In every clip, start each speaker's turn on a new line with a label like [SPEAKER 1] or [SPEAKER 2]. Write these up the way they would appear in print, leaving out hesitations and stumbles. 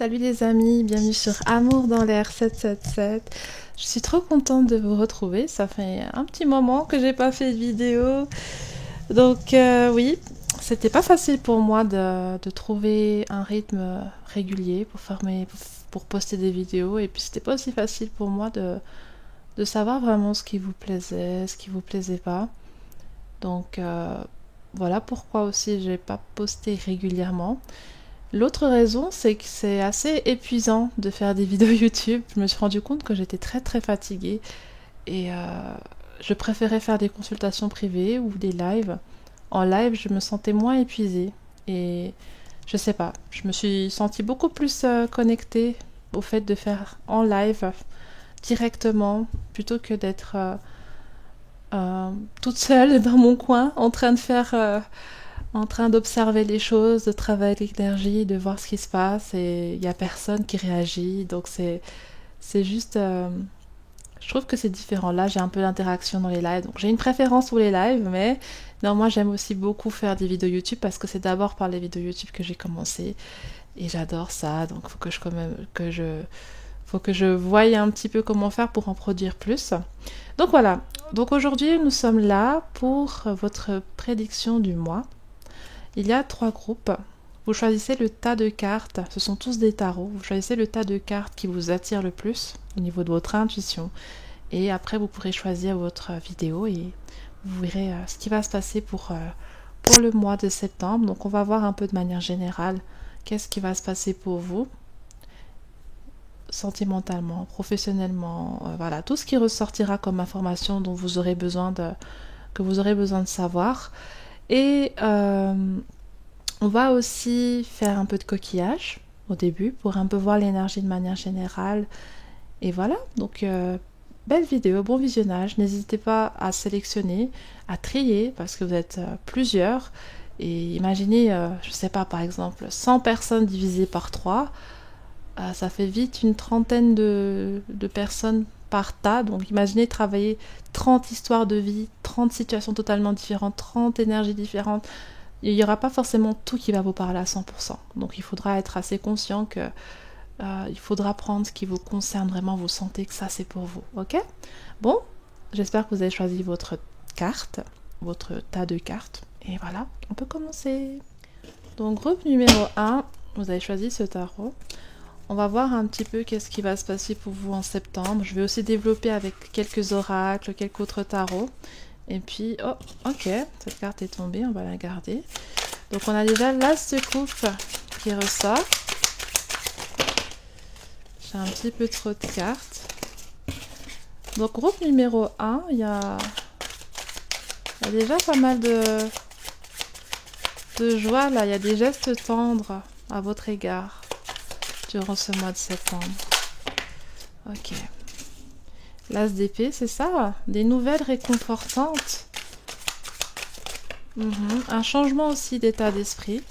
[SPEAKER 1] Salut les amis, bienvenue sur Amour dans l'air 777. Je suis trop contente de vous retrouver, ça fait un petit moment que j'ai pas fait de vidéo. Donc oui, c'était pas facile pour moi de trouver un rythme régulier pour poster des vidéos. Et puis c'était pas aussi facile pour moi de savoir vraiment ce qui vous plaisait, ce qui vous plaisait pas. Donc voilà pourquoi aussi j'ai pas posté régulièrement. L'autre raison, c'est que c'est assez épuisant de faire des vidéos YouTube. Je me suis rendu compte que j'étais très très fatiguée et je préférais faire des consultations privées ou des lives. En live, je me sentais moins épuisée et je sais pas, je me suis sentie beaucoup plus connectée au fait de faire en live directement plutôt que d'être toute seule dans mon coin en train d'observer les choses, de travailler avec l'énergie, de voir ce qui se passe et il n'y a personne qui réagit. Donc c'est juste... je trouve que c'est différent. Là, j'ai un peu d'interaction dans les lives. Donc j'ai une préférence pour les lives, mais non, moi j'aime aussi beaucoup faire des vidéos YouTube parce que c'est d'abord par les vidéos YouTube que j'ai commencé et j'adore ça. Donc faut que je voie un petit peu comment faire pour en produire plus. Donc voilà. Donc aujourd'hui, nous sommes là pour votre prédiction du mois. Il y a 3 groupes. Vous choisissez le tas de cartes. Ce sont tous des tarots. Vous choisissez le tas de cartes qui vous attire le plus au niveau de votre intuition. Et après, vous pourrez choisir votre vidéo et vous verrez ce qui va se passer pour le mois de septembre. Donc on va voir un peu de manière générale qu'est-ce qui va se passer pour vous sentimentalement, professionnellement, voilà, tout ce qui ressortira comme information dont vous aurez besoin que vous aurez besoin de savoir. Et on va aussi faire un peu de coquillage au début pour un peu voir l'énergie de manière générale. Et voilà, donc belle vidéo, bon visionnage. N'hésitez pas à sélectionner, à trier parce que vous êtes plusieurs. Et imaginez, je sais pas, par exemple, 100 personnes divisées par 3. Ça fait vite une trentaine de personnes par tas. Donc imaginez travailler 30 histoires de vie, 30 situations totalement différentes, 30 énergies différentes. Il n'y aura pas forcément tout qui va vous parler à 100%. Donc il faudra être assez conscient que il faudra prendre ce qui vous concerne vraiment. Vous sentez que ça c'est pour vous. Ok? Bon, j'espère que vous avez choisi votre carte, votre tas de cartes. Et voilà, on peut commencer. Donc groupe numéro 1, vous avez choisi ce tarot. On va voir un petit peu qu'est-ce qui va se passer pour vous en septembre. Je vais aussi développer avec quelques oracles, quelques autres tarots. Et puis, oh, ok, cette carte est tombée, on va la garder. Donc on a déjà l'As de coupe qui ressort. J'ai un petit peu trop de cartes. Donc groupe numéro 1, il y a déjà pas mal de joie là. Il y a des gestes tendres à votre égard durant ce mois de septembre. Ok. L'As d'épée, c'est ça? Des nouvelles réconfortantes. Un changement aussi d'état d'esprit.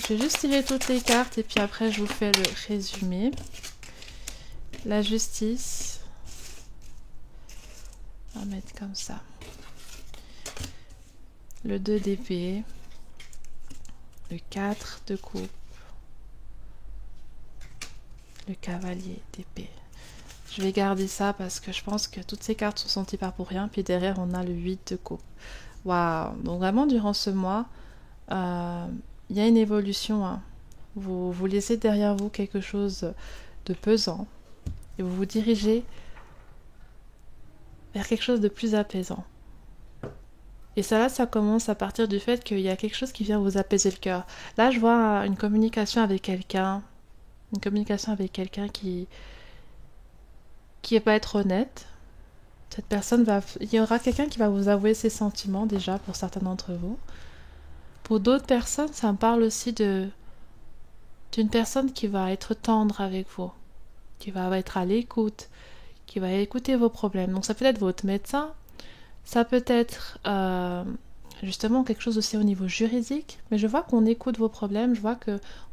[SPEAKER 1] Je vais juste tirer toutes les cartes et puis après je vous fais le résumé. La justice. On va mettre comme ça. Le 2 d'épée. Le 4 de coupe. Le cavalier d'épée. Je vais garder ça parce que je pense que toutes ces cartes sont sorties pas pour rien. Puis derrière, on a le 8 de coupe. Waouh! Donc vraiment, durant ce mois, il y a une évolution. Hein. Vous laissez derrière vous quelque chose de pesant. Et vous vous dirigez vers quelque chose de plus apaisant. Et ça là, ça commence à partir du fait qu'il y a quelque chose qui vient vous apaiser le cœur. Là, je vois une communication avec quelqu'un. Une communication avec quelqu'un qui va être honnête. Cette personne il y aura quelqu'un qui va vous avouer ses sentiments déjà pour certains d'entre vous. Pour d'autres personnes, ça me parle aussi d'une personne qui va être tendre avec vous, qui va être à l'écoute, qui va écouter vos problèmes. Donc ça peut être votre médecin, ça peut être justement quelque chose aussi au niveau juridique, mais je vois qu'on écoute vos problèmes, je vois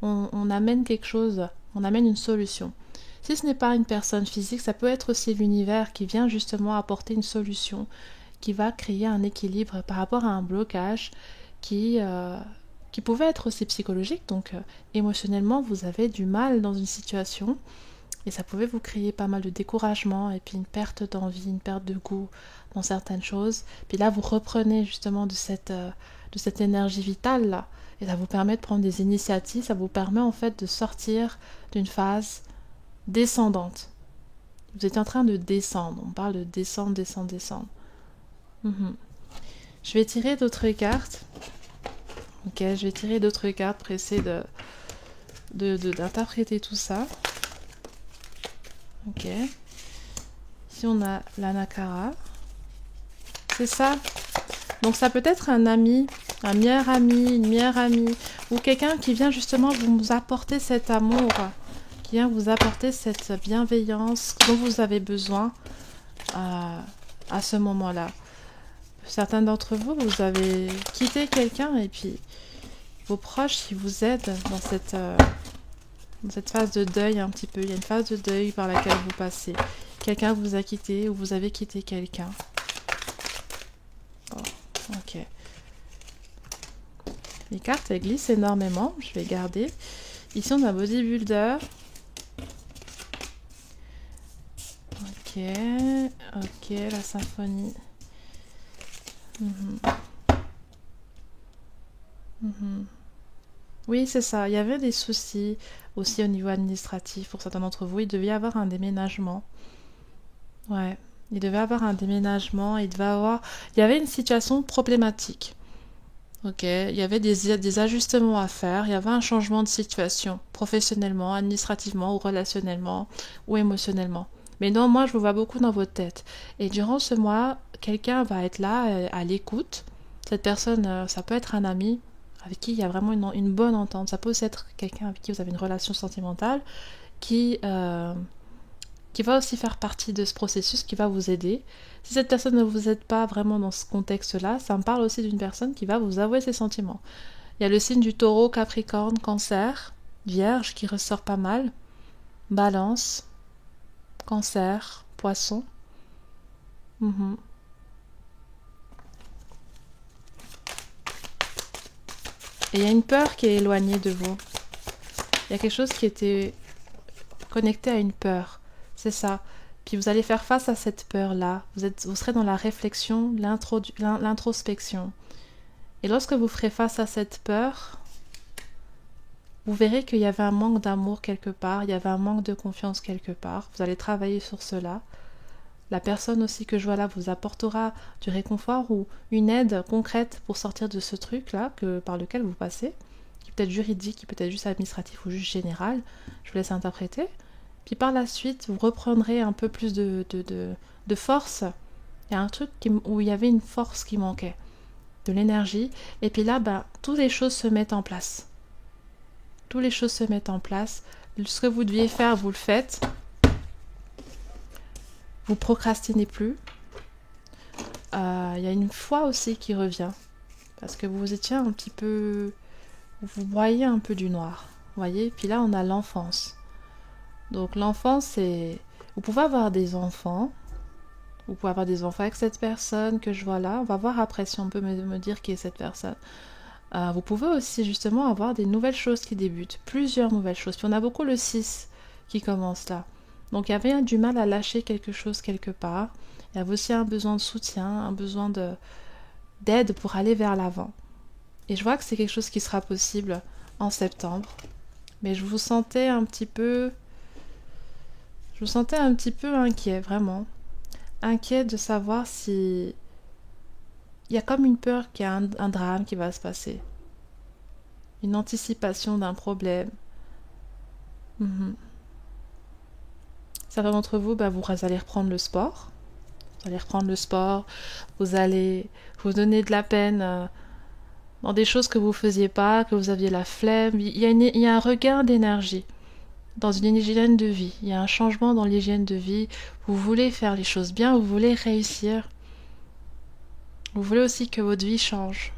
[SPEAKER 1] qu'on amène quelque chose, on amène une solution. Si ce n'est pas une personne physique, ça peut être aussi l'univers qui vient justement apporter une solution, qui va créer un équilibre par rapport à un blocage qui qui pouvait être aussi psychologique. Donc émotionnellement, vous avez du mal dans une situation et ça pouvait vous créer pas mal de découragement et puis une perte d'envie, une perte de goût dans certaines choses. Puis là, vous reprenez justement de cette énergie vitale là et ça vous permet de prendre des initiatives, ça vous permet en fait de sortir d'une phase descendante. Vous êtes en train de descendre, on parle de descendre, descendre, descendre. Je vais tirer d'autres cartes. Ok, je vais tirer d'autres cartes pour essayer d'interpréter tout ça. Ok. Ici, on a l'Anakara. C'est ça. Donc, ça peut être un ami, un meilleur ami, une meilleure amie, ou quelqu'un qui vient justement vous apporter cet amour, qui vient vous apporter cette bienveillance dont vous avez besoin à ce moment-là. Certains d'entre vous, vous avez quitté quelqu'un et puis vos proches qui vous aident dans cette phase de deuil un petit peu. Il y a une phase de deuil par laquelle vous passez. Quelqu'un vous a quitté ou vous avez quitté quelqu'un. Oh, ok. Les cartes, elles glissent énormément. Je vais garder. Ici, on a Bodybuilder. Ok. Ok, la symphonie. Oui, c'est ça. Il y avait des soucis aussi au niveau administratif pour certains d'entre vous. Il devait y avoir un déménagement. Ouais, il devait y avoir un déménagement. Il y avait une situation problématique. Ok, il y avait des ajustements à faire. Il y avait un changement de situation, professionnellement, administrativement ou relationnellement ou émotionnellement. Mais non, moi, je vous vois beaucoup dans votre tête. Et durant ce mois, quelqu'un va être là, à l'écoute. Cette personne, ça peut être un ami avec qui il y a vraiment une bonne entente. Ça peut aussi être quelqu'un avec qui vous avez une relation sentimentale qui va aussi faire partie de ce processus, qui va vous aider. Si cette personne ne vous aide pas vraiment dans ce contexte-là, ça me parle aussi d'une personne qui va vous avouer ses sentiments. Il y a le signe du taureau, capricorne, cancer, vierge qui ressort pas mal, balance, cancer, poisson. Et il y a une peur qui est éloignée de vous. Il y a quelque chose qui était connecté à une peur. C'est ça. Puis vous allez faire face à cette peur-là. Vous serez dans la réflexion, l'introspection. Et lorsque vous ferez face à cette peur, vous verrez qu'il y avait un manque d'amour quelque part, il y avait un manque de confiance quelque part. Vous allez travailler sur cela. La personne aussi que je vois là vous apportera du réconfort ou une aide concrète pour sortir de ce truc-là par lequel vous passez, qui peut être juridique, qui peut être juste administratif ou juste général. Je vous laisse interpréter. Puis par la suite, vous reprendrez un peu plus de force. Il y a un truc où il y avait une force qui manquait, de l'énergie. Et puis là, toutes les choses se mettent en place. Toutes les choses se mettent en place. Ce que vous deviez faire, vous le faites. Vous procrastinez plus. Il y a une foi aussi qui revient. Parce que vous étiez un petit peu... Vous voyez un peu du noir. Vous voyez. Puis là, on a l'enfance. Donc l'enfance, c'est... Vous pouvez avoir des enfants. Vous pouvez avoir des enfants avec cette personne que je vois là. On va voir après si on peut me dire qui est cette personne. Vous pouvez aussi justement avoir des nouvelles choses qui débutent. Plusieurs nouvelles choses. Puis on a beaucoup le 6 qui commence là. Donc il y avait du mal à lâcher quelque chose quelque part. Il y avait aussi un besoin de soutien, un besoin d'aide pour aller vers l'avant. Et je vois que c'est quelque chose qui sera possible en septembre. Mais je vous sentais un petit peu inquiet, vraiment. Inquiet de savoir si... Il y a comme une peur qu'il y a un drame qui va se passer. Une anticipation d'un problème. Certains d'entre vous, vous allez reprendre le sport. Vous allez reprendre le sport. Vous allez vous donner de la peine dans des choses que vous ne faisiez pas, que vous aviez la flemme. Il y a un regain d'énergie dans une hygiène de vie. Il y a un changement dans l'hygiène de vie. Vous voulez faire les choses bien, vous voulez réussir. Vous voulez aussi que votre vie change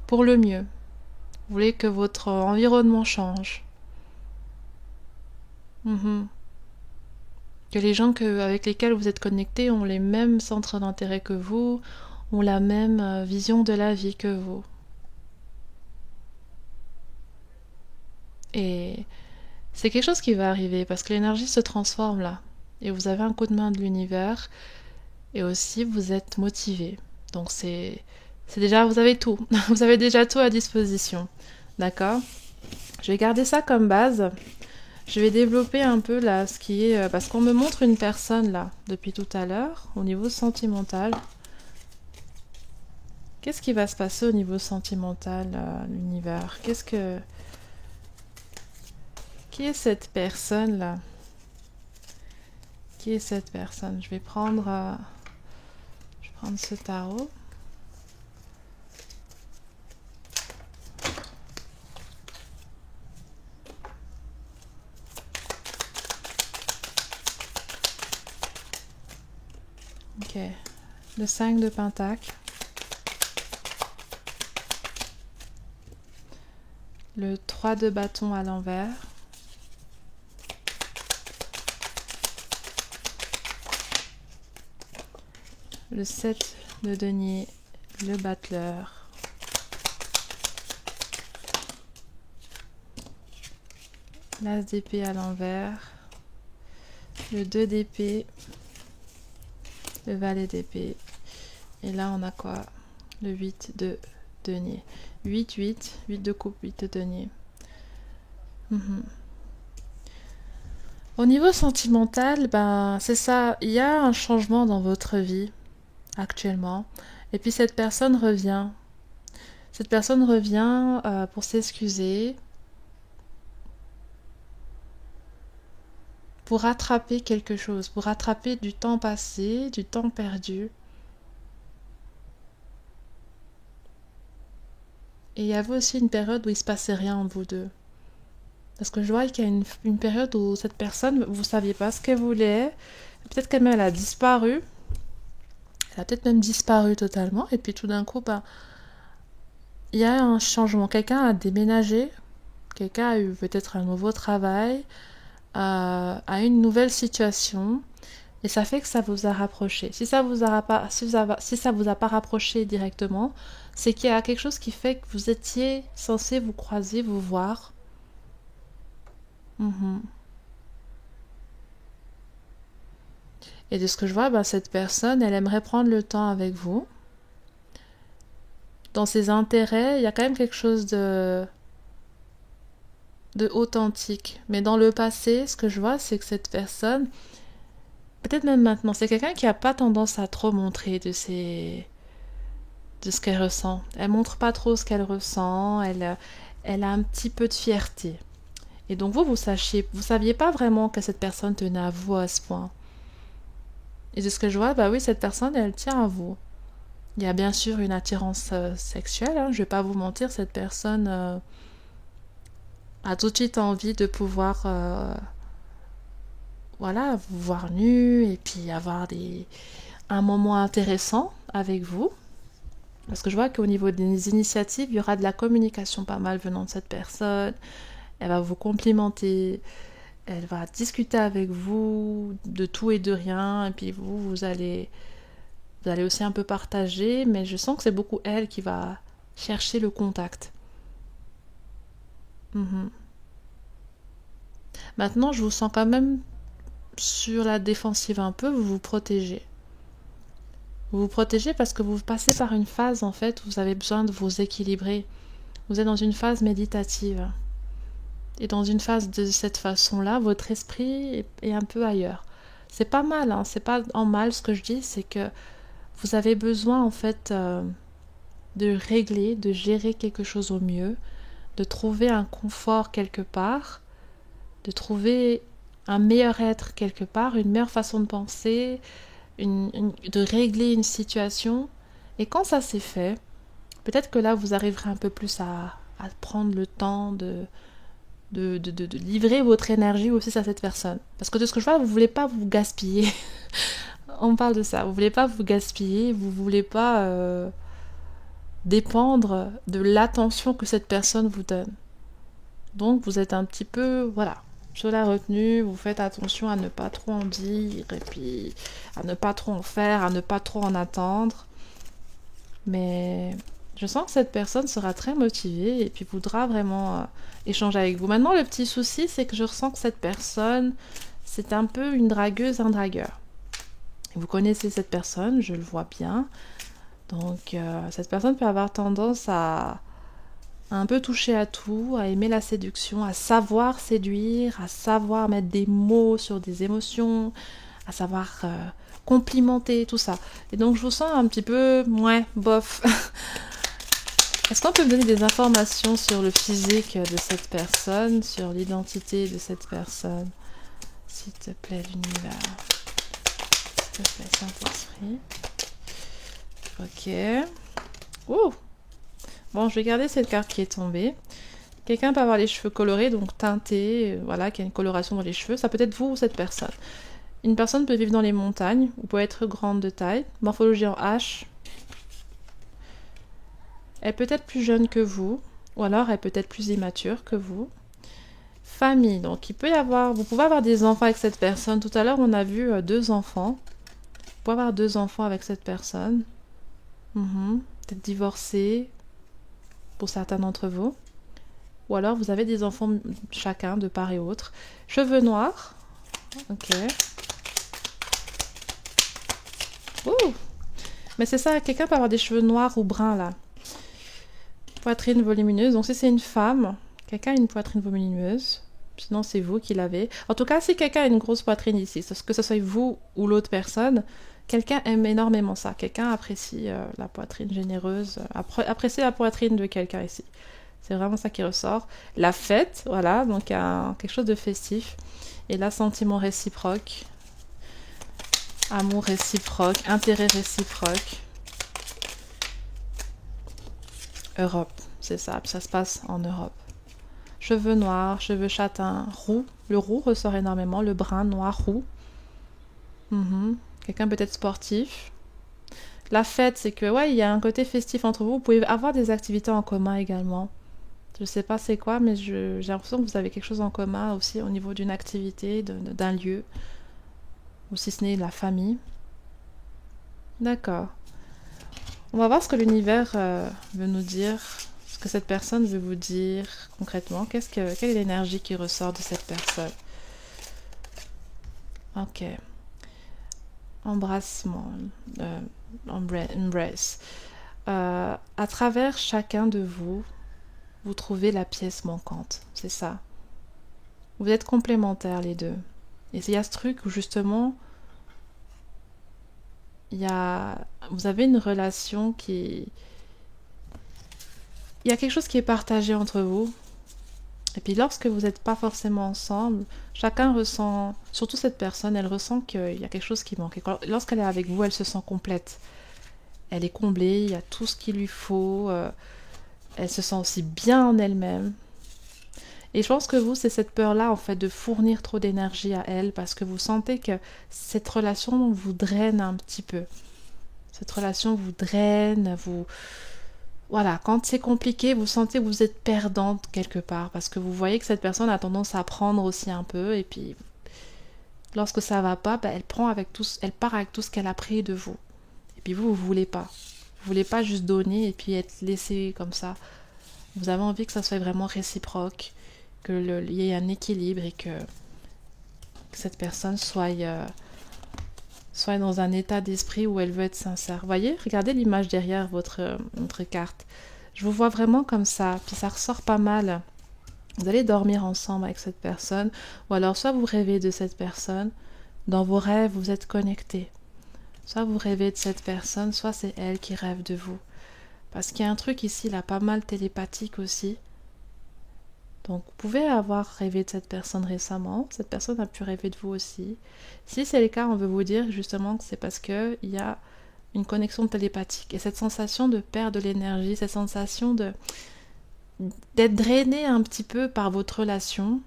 [SPEAKER 1] pour le mieux. Vous voulez que votre environnement change. Que les gens avec lesquels vous êtes connectés ont les mêmes centres d'intérêt que vous, ont la même vision de la vie que vous. Et c'est quelque chose qui va arriver parce que l'énergie se transforme là. Et vous avez un coup de main de l'univers et aussi vous êtes motivé. Donc c'est déjà, vous avez tout. Vous avez déjà tout à disposition. D'accord? Je vais garder ça comme base. Je vais développer un peu là ce qui est... parce qu'on me montre une personne là depuis tout à l'heure au niveau sentimental. Qu'est-ce qui va se passer au niveau sentimental, l'univers? Qui est cette personne là? Qui est cette personne? Je vais prendre ce tarot. Ok. Le 5 de Pentacle. Le 3 de bâton à l'envers. Le 7 de denier, le battleur. L'as d'épée à l'envers. Le 2 d'épée. Le valet d'épée. Et là, on a quoi? Le 8 de denier. 8 de coupe, 8 de denier. Au niveau sentimental, ben, c'est ça. Il y a un changement dans votre vie actuellement. Et puis cette personne revient. Cette personne revient pour s'excuser, pour rattraper quelque chose, pour rattraper du temps passé, du temps perdu. Et il y avait aussi une période où il se passait rien entre vous deux. Parce que je vois qu'il y a une période où cette personne, vous ne saviez pas ce qu'elle voulait. Peut-être qu'elle même elle a disparu. Elle a peut-être même disparu totalement. Et puis tout d'un coup, ben, il y a un changement. Quelqu'un a déménagé. Quelqu'un a eu peut-être un nouveau travail. A une nouvelle situation. Et ça fait que ça vous a rapproché. Si ça vous a pas rapproché directement, c'est qu'il y a quelque chose qui fait que vous étiez censé vous croiser, vous voir. Et de ce que je vois, ben, cette personne, elle aimerait prendre le temps avec vous. Dans ses intérêts, il y a quand même quelque chose de authentique. Mais dans le passé, ce que je vois, c'est que cette personne, peut-être même maintenant, c'est quelqu'un qui n'a pas tendance à trop montrer de ce qu'elle ressent. Elle montre pas trop ce qu'elle ressent, elle a un petit peu de fierté. Et donc vous saviez pas vraiment que cette personne tenait à vous à ce point. Et de ce que je vois, bah oui, cette personne, elle tient à vous. Il y a bien sûr une attirance sexuelle, hein, je vais pas vous mentir, cette personne a tout de suite envie de pouvoir voilà, vous voir nu et puis avoir un moment intéressant avec vous. Parce que je vois qu'au niveau des initiatives, il y aura de la communication pas mal venant de cette personne. Elle va vous complimenter, elle va discuter avec vous de tout et de rien. Et puis vous allez aussi un peu partager, mais je sens que c'est beaucoup elle qui va chercher le contact. Maintenant, je vous sens quand même sur la défensive un peu, vous vous protégez. Vous vous protégez parce que vous passez par une phase en fait où vous avez besoin de vous équilibrer. Vous êtes dans une phase méditative. Et dans une phase de cette façon-là, votre esprit est un peu ailleurs. C'est pas mal, hein, c'est pas en mal ce que je dis, c'est que vous avez besoin en fait de régler, de gérer quelque chose au mieux, de trouver un confort quelque part, de trouver un meilleur être quelque part, une meilleure façon de penser, de régler une situation. Et quand ça s'est fait, peut-être que là vous arriverez un peu plus à prendre le temps de livrer votre énergie aussi à cette personne. Parce que de ce que je vois, vous voulez pas vous gaspiller. On parle de ça. Vous voulez pas vous gaspiller, vous voulez pas dépendre de l'attention que cette personne vous donne. Donc vous êtes un petit peu, voilà, sur la retenue, vous faites attention à ne pas trop en dire, et puis à ne pas trop en faire, à ne pas trop en attendre. Mais Je sens que cette personne sera très motivée et puis voudra vraiment échanger avec vous. Maintenant, le petit souci, c'est que je ressens que cette personne, c'est un peu une dragueuse, un dragueur. Vous connaissez cette personne, je le vois bien. Donc, cette personne peut avoir tendance à un peu toucher à tout, à aimer la séduction, à savoir séduire, à savoir mettre des mots sur des émotions, à savoir complimenter, tout ça. Et donc, je vous sens un petit peu, ouais, bof. Est-ce qu'on peut me donner des informations sur le physique de cette personne, sur l'identité de cette personne? S'il te plaît, l'univers. S'il te plaît, Saint-Esprit. Ok. Ouh! Bon, je vais garder cette carte qui est tombée. Quelqu'un peut avoir les cheveux colorés, donc teintés, voilà, qui a une coloration dans les cheveux. Ça peut être vous ou cette personne. Une personne peut vivre dans les montagnes, ou peut être grande de taille. Morphologie en H. Elle peut être plus jeune que vous, ou alors elle peut être plus immature que vous. Famille, donc il peut y avoir, vous pouvez avoir des enfants avec cette personne. Tout à l'heure, on a vu 2 enfants. Vous pouvez avoir 2 enfants avec cette personne. Peut-être divorcé pour certains d'entre vous. Ou alors vous avez des enfants chacun de part et autre. Cheveux noirs. Ok. Ouh. Mais c'est ça, quelqu'un peut avoir des cheveux noirs ou bruns là. Poitrine volumineuse. Donc si c'est une femme, quelqu'un a une poitrine volumineuse. Sinon c'est vous qui l'avez. En tout cas, si quelqu'un a une grosse poitrine ici, que ce soit vous ou l'autre personne, quelqu'un aime énormément ça. Quelqu'un apprécie la poitrine généreuse, apprécie la poitrine de quelqu'un ici. C'est vraiment ça qui ressort. La fête, voilà, donc quelque chose de festif. Et là, sentiment réciproque. Amour réciproque, intérêt réciproque. Europe, c'est ça, ça se passe en Europe. Cheveux noirs, cheveux châtains, roux. Le roux ressort énormément, le brun, noir, roux. Quelqu'un peut être sportif. La fête, c'est que, ouais, il y a un côté festif entre vous. Vous pouvez avoir des activités en commun également. Je sais pas c'est quoi, mais j'ai l'impression que vous avez quelque chose en commun aussi au niveau d'une activité, d'un lieu. Ou si ce n'est la famille. D'accord. On va voir ce que l'univers veut nous dire, ce que cette personne veut vous dire concrètement. Quelle est l'énergie qui ressort de cette personne? Ok. Embrassement. Embrace. À travers chacun de vous, vous trouvez la pièce manquante. C'est ça. Vous êtes complémentaires les deux. Et il y a ce truc où justement... vous avez une relation il y a quelque chose qui est partagé entre vous. Et puis lorsque vous n'êtes pas forcément ensemble, chacun ressent, surtout cette personne, elle ressent qu'il y a quelque chose qui manque. Et lorsqu'elle est avec vous, elle se sent complète. Elle est comblée, il y a tout ce qu'il lui faut. Elle se sent aussi bien en elle-même. Et je pense que vous, c'est cette peur-là, en fait, de fournir trop d'énergie à elle, parce que vous sentez que cette relation vous draine un petit peu. Cette relation vous draine, Voilà, quand c'est compliqué, vous sentez que vous êtes perdante quelque part, parce que vous voyez que cette personne a tendance à prendre aussi un peu, et puis, lorsque ça va pas, elle part avec tout ce qu'elle a pris de vous. Et puis vous voulez pas. Vous voulez pas juste donner, et puis être laissé comme ça. Vous avez envie que ça soit vraiment réciproque, qu'il y ait un équilibre et que cette personne soit dans un état d'esprit où elle veut être sincère. Vous voyez, regardez l'image derrière votre carte. Je vous vois vraiment comme ça, puis ça ressort pas mal. Vous allez dormir ensemble avec cette personne, ou alors soit vous rêvez de cette personne, dans vos rêves vous êtes connectés. Soit vous rêvez de cette personne, soit c'est elle qui rêve de vous. Parce qu'il y a un truc ici, là, pas mal télépathique aussi. Donc, vous pouvez avoir rêvé de cette personne récemment. Cette personne a pu rêver de vous aussi. Si c'est le cas, on veut vous dire justement que c'est parce qu'il y a une connexion télépathique. Et cette sensation de perdre de l'énergie, cette sensation d'être drainé un petit peu par votre relation,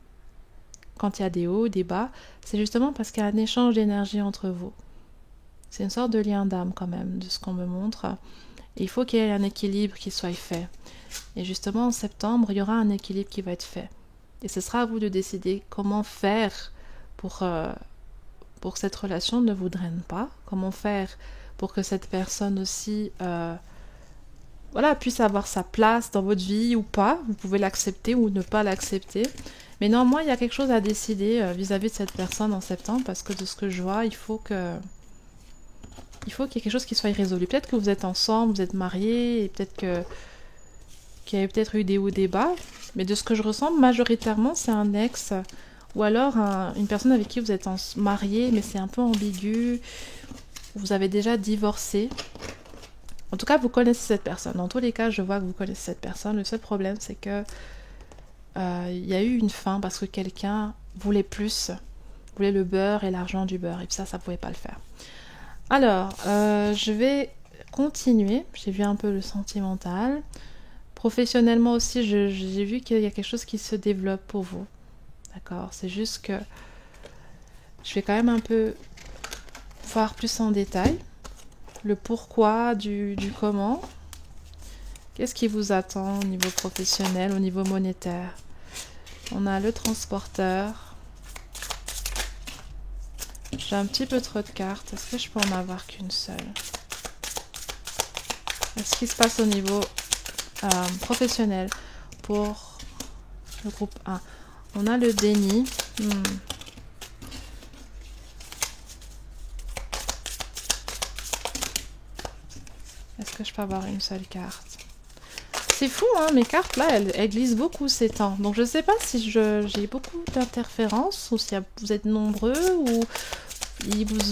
[SPEAKER 1] quand il y a des hauts, des bas, c'est justement parce qu'il y a un échange d'énergie entre vous. C'est une sorte de lien d'âme quand même, de ce qu'on me montre. Et il faut qu'il y ait un équilibre qui soit fait. Et justement, en septembre, il y aura un équilibre qui va être fait. Et ce sera à vous de décider comment faire pour que cette relation ne vous draine pas. Comment faire pour que cette personne aussi voilà, puisse avoir sa place dans votre vie ou pas. Vous pouvez l'accepter ou ne pas l'accepter. Mais néanmoins, il y a quelque chose à décider vis-à-vis de cette personne en septembre, parce que de ce que je vois, il faut qu'il y ait quelque chose qui soit résolu. Peut-être que vous êtes ensemble, vous êtes mariés, et peut-être qu'il y a peut-être eu des hauts, des bas. Mais de ce que je ressens, majoritairement, c'est un ex. Ou alors une personne avec qui vous êtes marié, mais c'est un peu ambigu. Vous avez déjà divorcé. En tout cas, vous connaissez cette personne. Dans tous les cas, je vois que vous connaissez cette personne. Le seul problème, c'est que il y a eu une fin parce que quelqu'un voulait plus. Voulait le beurre et l'argent du beurre. Et ça pouvait pas le faire. Alors, je vais continuer. J'ai vu un peu le sentimental. Professionnellement aussi, j'ai vu qu'il y a quelque chose qui se développe pour vous. D'accord? C'est juste que je vais quand même un peu voir plus en détail le pourquoi du comment. Qu'est-ce qui vous attend au niveau professionnel, au niveau monétaire? On a le transporteur. J'ai un petit peu trop de cartes. Est-ce que je peux en avoir qu'une seule? Qu'est-ce qui se passe au niveau professionnel pour le groupe 1? On a le déni. Est-ce que je peux avoir une seule carte? C'est fou, hein, mes cartes là, elles glissent beaucoup ces temps. Donc je sais pas si j'ai beaucoup d'interférences, ou si vous êtes nombreux, ou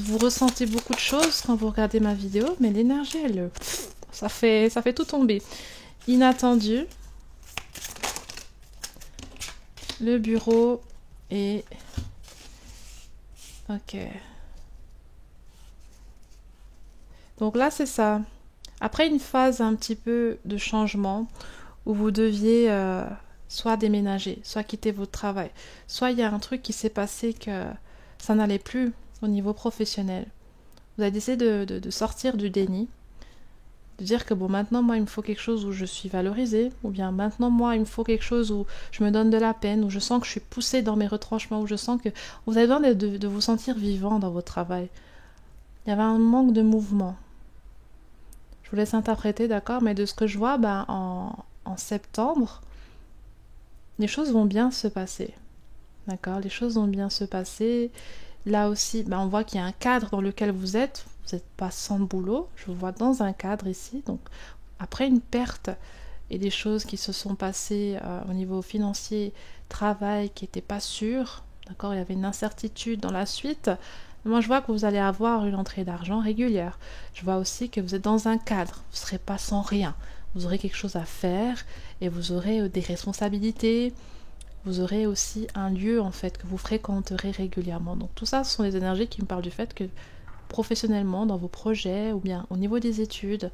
[SPEAKER 1] vous ressentez beaucoup de choses quand vous regardez ma vidéo, mais l'énergie, ça fait tout tomber. Inattendu. Le bureau et... Ok. Donc là, c'est ça. Après une phase un petit peu de changement, où vous deviez soit déménager, soit quitter votre travail, soit il y a un truc qui s'est passé que ça n'allait plus au niveau professionnel. Vous avez décidé de sortir du déni, de dire que bon, maintenant moi il me faut quelque chose où je suis valorisée, ou bien maintenant moi il me faut quelque chose où je me donne de la peine, où je sens que je suis poussée dans mes retranchements, où je sens que vous avez besoin de vous sentir vivant dans votre travail. Il y avait un manque de mouvement. Je vous laisse interpréter, d'accord, mais de ce que je vois, en septembre, les choses vont bien se passer. D'accord, les choses vont bien se passer. Là aussi, on voit qu'il y a un cadre dans lequel vous êtes. Vous n'êtes pas sans boulot. Je vous vois dans un cadre ici. Donc, après une perte et des choses qui se sont passées au niveau financier, travail qui n'était pas sûr, d'accord, il y avait une incertitude dans la suite. Moi, je vois que vous allez avoir une entrée d'argent régulière. Je vois aussi que vous êtes dans un cadre. Vous ne serez pas sans rien. Vous aurez quelque chose à faire et vous aurez des responsabilités. Vous aurez aussi un lieu, en fait, que vous fréquenterez régulièrement. Donc, tout ça, ce sont des énergies qui me parlent du fait que professionnellement, dans vos projets ou bien au niveau des études,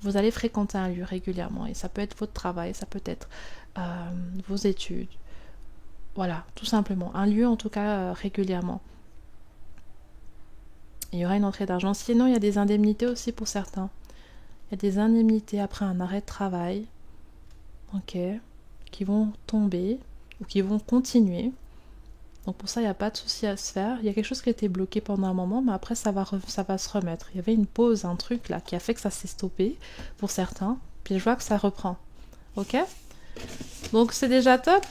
[SPEAKER 1] vous allez fréquenter un lieu régulièrement. Et ça peut être votre travail, ça peut être vos études. Voilà, tout simplement. Un lieu, en tout cas, régulièrement. Il y aura une entrée d'argent. Sinon, il y a des indemnités aussi pour certains. Il y a des indemnités après un arrêt de travail, ok, qui vont tomber ou qui vont continuer. Donc pour ça, il n'y a pas de souci à se faire. Il y a quelque chose qui a été bloqué pendant un moment, mais après, ça va se remettre. Il y avait une pause, un truc là, qui a fait que ça s'est stoppé pour certains. Puis je vois que ça reprend. Ok? Donc c'est déjà top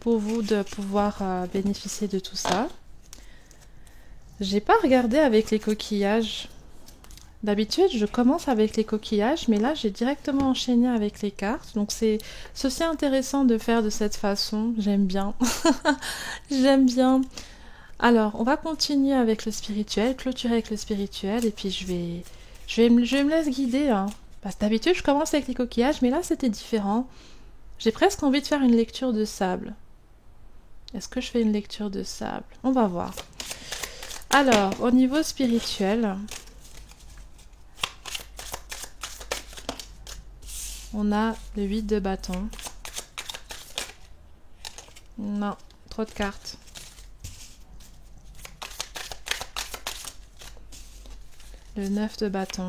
[SPEAKER 1] pour vous de pouvoir bénéficier de tout ça. J'ai pas regardé avec les coquillages. D'habitude, je commence avec les coquillages, mais là, j'ai directement enchaîné avec les cartes. Donc, c'est aussi intéressant de faire de cette façon. J'aime bien. J'aime bien. Alors, on va continuer avec le spirituel, clôturer avec le spirituel, et puis je me laisse guider. Hein. Parce que d'habitude, je commence avec les coquillages, mais là, c'était différent. J'ai presque envie de faire une lecture de sable. Est-ce que je fais une lecture de sable? On va voir. Alors, au niveau spirituel... On a le 8 de bâton. Non, trop de cartes. Le 9 de bâton.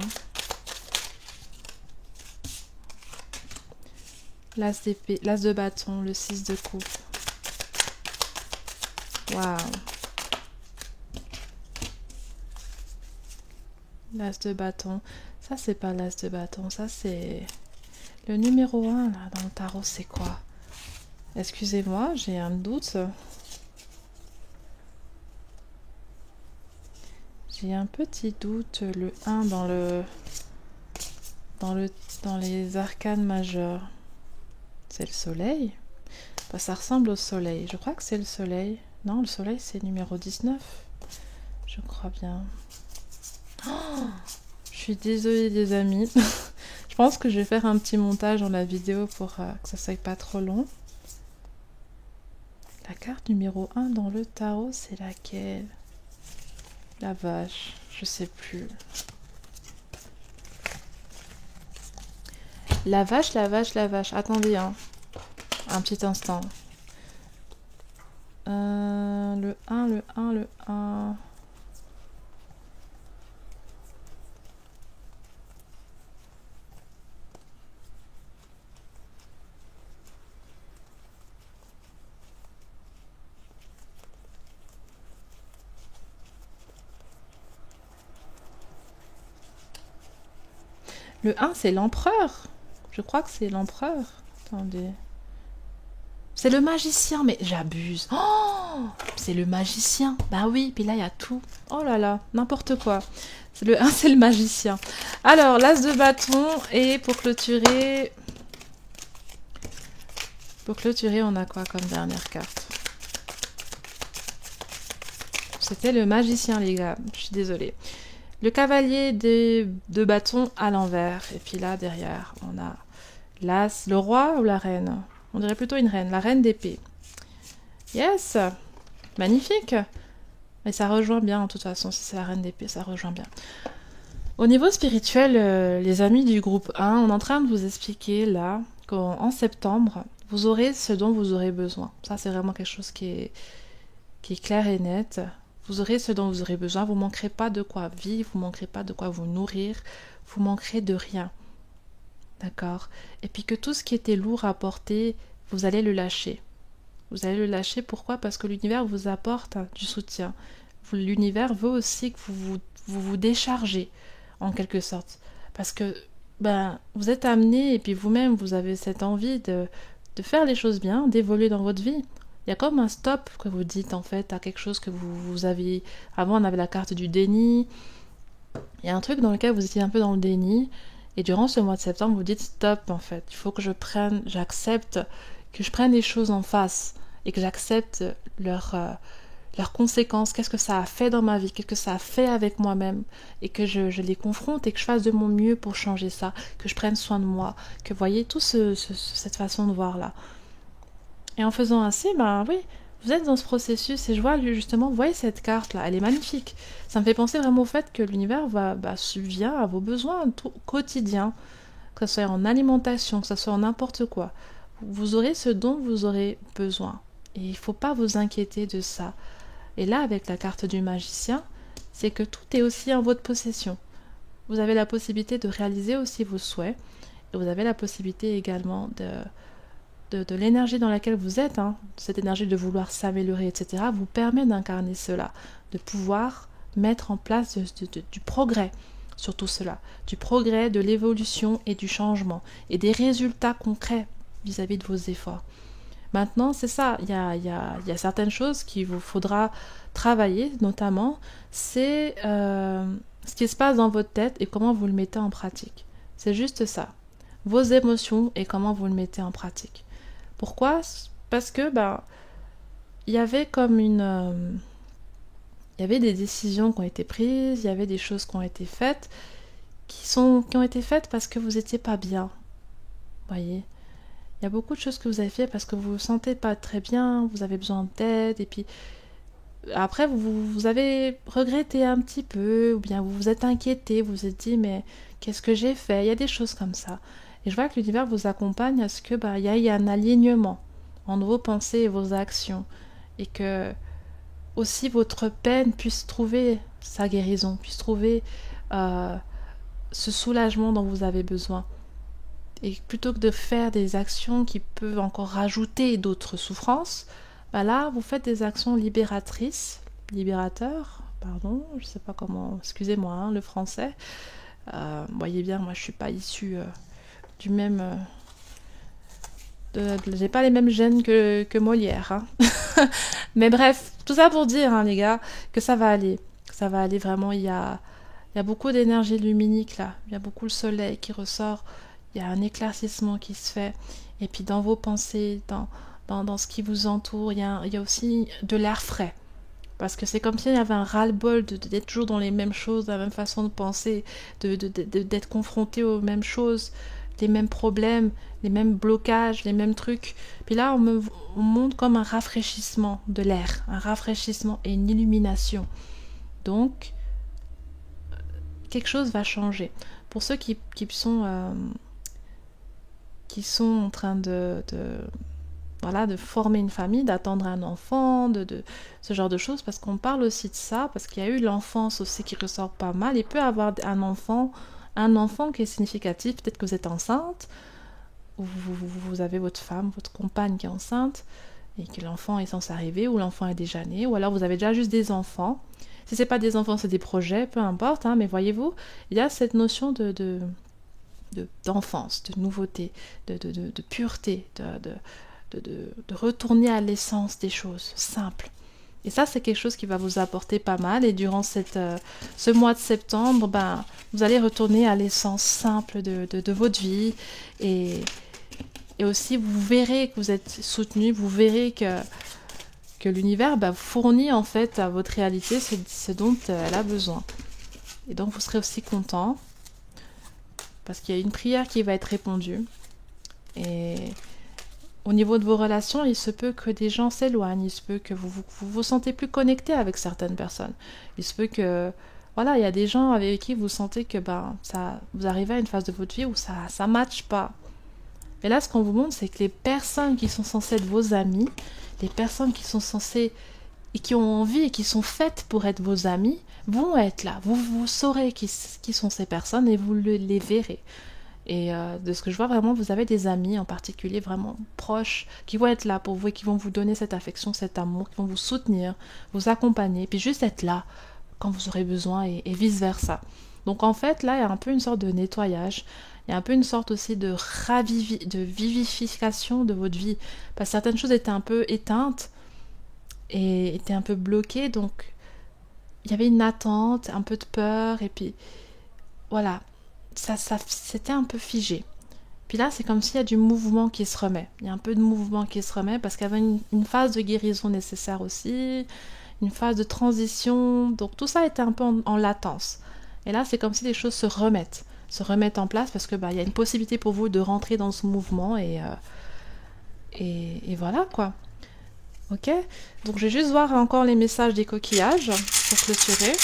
[SPEAKER 1] L'as d'épée, l'as de bâton, le 6 de coupe. Waouh. L'as de bâton. Ça, c'est pas l'as de bâton. Ça, c'est Le numéro 1, là, dans le tarot, c'est quoi? Excusez-moi, j'ai un doute. J'ai un petit doute. Le 1 dans les arcanes majeures. C'est le soleil? Bah, ça ressemble au soleil. Je crois que c'est le soleil. Non, le soleil, c'est numéro 19. Je crois bien. Oh, je suis désolée, les amis. Je pense que je vais faire un petit montage dans la vidéo pour que ça soit pas trop long. La carte numéro 1 dans le tarot, c'est laquelle? La vache, je sais plus. La vache, la vache, la vache. Attendez, hein. Un petit instant. Le 1, le 1, le 1. Le 1, c'est l'empereur. Je crois que c'est l'empereur. Attendez. C'est le magicien, mais j'abuse. Oh, c'est le magicien. Bah oui, puis là, il y a tout. Oh là là, n'importe quoi. C'est le 1, c'est le magicien. Alors, l'as de bâton. Et pour clôturer... on a quoi comme dernière carte? C'était le magicien, les gars. Je suis désolée. Le cavalier de bâton à l'envers. Et puis là, derrière, on a l'as, le roi ou la reine? On dirait plutôt une reine. La reine d'épée. Yes! Magnifique! Et ça rejoint bien, de toute façon, si c'est la reine d'épée, ça rejoint bien. Au niveau spirituel, les amis du groupe 1, on est en train de vous expliquer, là, qu'en septembre, vous aurez ce dont vous aurez besoin. Ça, c'est vraiment quelque chose qui est clair et net. Vous aurez ce dont vous aurez besoin. Vous ne manquerez pas de quoi vivre, vous ne manquerez pas de quoi vous nourrir, vous manquerez de rien. D'accord? Et puis que tout ce qui était lourd à porter, vous allez le lâcher. Vous allez le lâcher, pourquoi? Parce que l'univers vous apporte du soutien. L'univers veut aussi que vous déchargez, en quelque sorte. Parce que vous êtes amené, et puis vous-même, vous avez cette envie de faire les choses bien, d'évoluer dans votre vie. Il y a comme un stop que vous dites, en fait, à quelque chose que vous aviez... Avant, on avait la carte du déni. Il y a un truc dans lequel vous étiez un peu dans le déni. Et durant ce mois de septembre, vous dites stop, en fait. Il faut que j'accepte que je prenne les choses en face et que j'accepte leurs conséquences. Qu'est-ce que ça a fait dans ma vie? Qu'est-ce que ça a fait avec moi-même? Et que je les confronte et que je fasse de mon mieux pour changer ça. Que je prenne soin de moi. Que vous voyez, toute cette façon de voir là. Et en faisant ainsi, oui, vous êtes dans ce processus. Et je vois justement, vous voyez cette carte là, elle est magnifique. Ça me fait penser vraiment au fait que l'univers subvient à vos besoins quotidiens. Que ce soit en alimentation, que ce soit en n'importe quoi. Vous aurez ce dont vous aurez besoin. Et il ne faut pas vous inquiéter de ça. Et là, avec la carte du magicien, c'est que tout est aussi en votre possession. Vous avez la possibilité de réaliser aussi vos souhaits. Et vous avez la possibilité également de l'énergie dans laquelle vous êtes, cette énergie de vouloir s'améliorer, etc., vous permet d'incarner cela, de pouvoir mettre en place du progrès sur tout cela, du progrès, de l'évolution et du changement, et des résultats concrets vis-à-vis de vos efforts. Maintenant, c'est ça, il y a certaines choses qu'il vous faudra travailler, notamment, c'est ce qui se passe dans votre tête et comment vous le mettez en pratique. C'est juste ça. Vos émotions et comment vous le mettez en pratique. Pourquoi? Parce que, il y avait comme il y avait des décisions qui ont été prises, il y avait des choses qui ont été faites, qui ont été faites parce que vous n'étiez pas bien. Vous voyez? Il y a beaucoup de choses que vous avez fait parce que vous vous sentez pas très bien, vous avez besoin d'aide, et puis après vous avez regretté un petit peu, ou bien vous vous êtes inquiété, vous vous êtes dit mais qu'est-ce que j'ai fait? Il y a des choses comme ça. Et je vois que l'univers vous accompagne à ce que il y ait un alignement entre vos pensées et vos actions, et que aussi votre peine puisse trouver sa guérison, puisse trouver ce soulagement dont vous avez besoin. Et plutôt que de faire des actions qui peuvent encore rajouter d'autres souffrances, là, vous faites des actions libérateurs, pardon, je sais pas comment, excusez-moi, le français. Voyez bien, moi je suis pas issue du même... j'ai pas les mêmes gènes que Molière. Hein. Mais bref, tout ça pour dire, hein, les gars, que ça va aller. Ça va aller vraiment. Il y a beaucoup d'énergie luminique là. Il y a beaucoup le soleil qui ressort. Il y a un éclaircissement qui se fait. Et puis dans vos pensées, dans ce qui vous entoure, il y a aussi de l'air frais. Parce que c'est comme s'il y avait un ras-le-bol d'être toujours dans les mêmes choses, la même façon de penser, d'être confronté aux mêmes choses, les mêmes problèmes, les mêmes blocages, les mêmes trucs. Puis là, on monte comme un rafraîchissement de l'air, un rafraîchissement et une illumination. Donc, quelque chose va changer. Pour ceux qui sont en train de former une famille, d'attendre un enfant, de ce genre de choses, parce qu'on parle aussi de ça, parce qu'il y a eu l'enfance aussi qui ressort pas mal. Il peut y avoir un enfant qui est significatif, peut-être que vous êtes enceinte, ou vous avez votre femme, votre compagne qui est enceinte, et que l'enfant est censé arriver, ou l'enfant est déjà né, ou alors vous avez déjà juste des enfants. Si c'est pas des enfants, c'est des projets, peu importe, hein, mais voyez-vous, il y a cette notion d'enfance, de nouveauté, de pureté, de retourner à l'essence des choses simples. Et ça, c'est quelque chose qui va vous apporter pas mal. Et durant ce mois de septembre, vous allez retourner à l'essence simple de votre vie. Et aussi, vous verrez que vous êtes soutenu, vous verrez que l'univers fournit en fait à votre réalité ce dont elle a besoin. Et donc, vous serez aussi content parce qu'il y a une prière qui va être répondue. Et au niveau de vos relations, il se peut que des gens s'éloignent, il se peut que vous sentez plus connecté avec certaines personnes. Il se peut que, voilà, il y a des gens avec qui vous sentez que vous arrivez à une phase de votre vie où ça matche pas. Et là, ce qu'on vous montre, c'est que les personnes qui sont censées être vos amis, les personnes qui sont censées et qui ont envie et qui sont faites pour être vos amis, vont être là. Vous saurez qui sont ces personnes et vous les verrez. Et de ce que je vois vraiment, vous avez des amis en particulier vraiment proches qui vont être là pour vous et qui vont vous donner cette affection, cet amour, qui vont vous soutenir, vous accompagner, puis juste être là quand vous aurez besoin et vice-versa. Donc en fait, là, il y a un peu une sorte de nettoyage, il y a un peu une sorte aussi de vivification de votre vie. Parce que certaines choses étaient un peu éteintes et étaient un peu bloquées, donc il y avait une attente, un peu de peur, et puis voilà. Ça c'était un peu figé. Puis là, c'est comme s'il y a du mouvement qui se remet. Il y a un peu de mouvement qui se remet parce qu'il y avait une phase de guérison nécessaire aussi, une phase de transition. Donc tout ça était un peu en latence. Et là, c'est comme si les choses se remettent en place parce que il y a une possibilité pour vous de rentrer dans ce mouvement et voilà quoi. Ok. Donc je vais juste voir encore les messages des coquillages pour clôturer.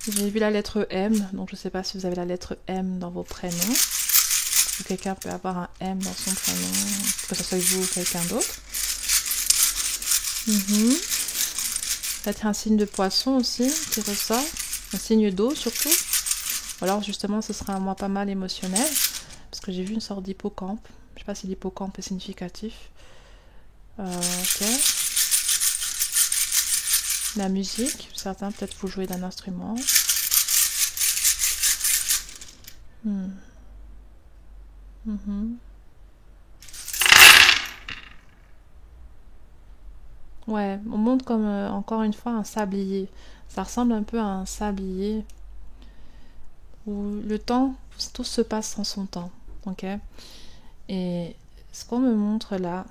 [SPEAKER 1] J'ai vu la lettre M, donc je ne sais pas si vous avez la lettre M dans vos prénoms. Ou quelqu'un peut avoir un M dans son prénom, que ce soit vous ou quelqu'un d'autre. Peut-être un signe de poisson aussi qui ressort, un signe d'eau surtout. Ou alors justement ce sera un mois pas mal émotionnel, parce que j'ai vu une sorte d'hippocampe. Je ne sais pas si l'hippocampe est significatif. Ok. La musique, certains peut-être vous jouez d'un instrument. Ouais, on montre comme encore une fois un sablier. Ça ressemble un peu à un sablier où le temps, tout se passe en son temps. Ok. Et ce qu'on me montre là,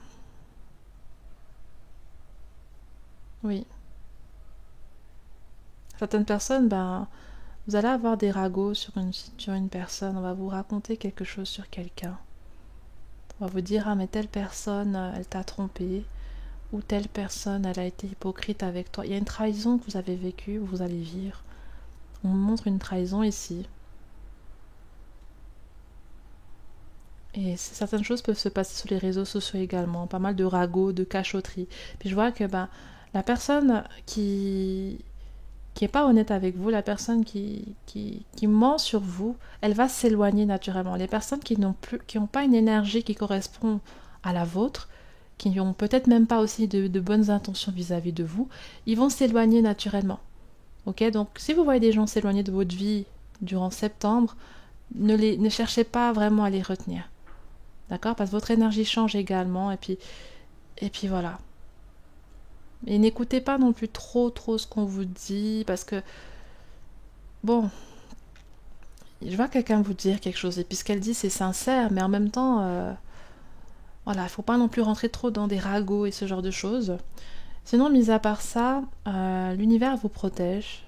[SPEAKER 1] oui. Certaines personnes, vous allez avoir des ragots sur une personne. On va vous raconter quelque chose sur quelqu'un. On va vous dire, ah mais telle personne, elle t'a trompé. Ou telle personne, elle a été hypocrite avec toi. Il y a une trahison que vous avez vécue, vous allez vivre. On vous montre une trahison ici. Et certaines choses peuvent se passer sur les réseaux sociaux également. Pas mal de ragots, de cachotteries. Puis je vois que la personne qui est pas honnête avec vous, la personne qui ment sur vous, elle va s'éloigner naturellement. Les personnes qui n'ont pas une énergie qui correspond à la vôtre, qui n'ont peut-être même pas aussi de bonnes intentions vis-à-vis de vous, ils vont s'éloigner naturellement. Ok, donc si vous voyez des gens s'éloigner de votre vie durant septembre, ne cherchez pas vraiment à les retenir. D'accord? Parce que votre énergie change également, et puis voilà. Et n'écoutez pas non plus trop ce qu'on vous dit, parce que, bon, je vois quelqu'un vous dire quelque chose, et puis ce qu'elle dit, c'est sincère, mais en même temps, voilà, il faut pas non plus rentrer trop dans des ragots et ce genre de choses. Sinon, mis à part ça, l'univers vous protège,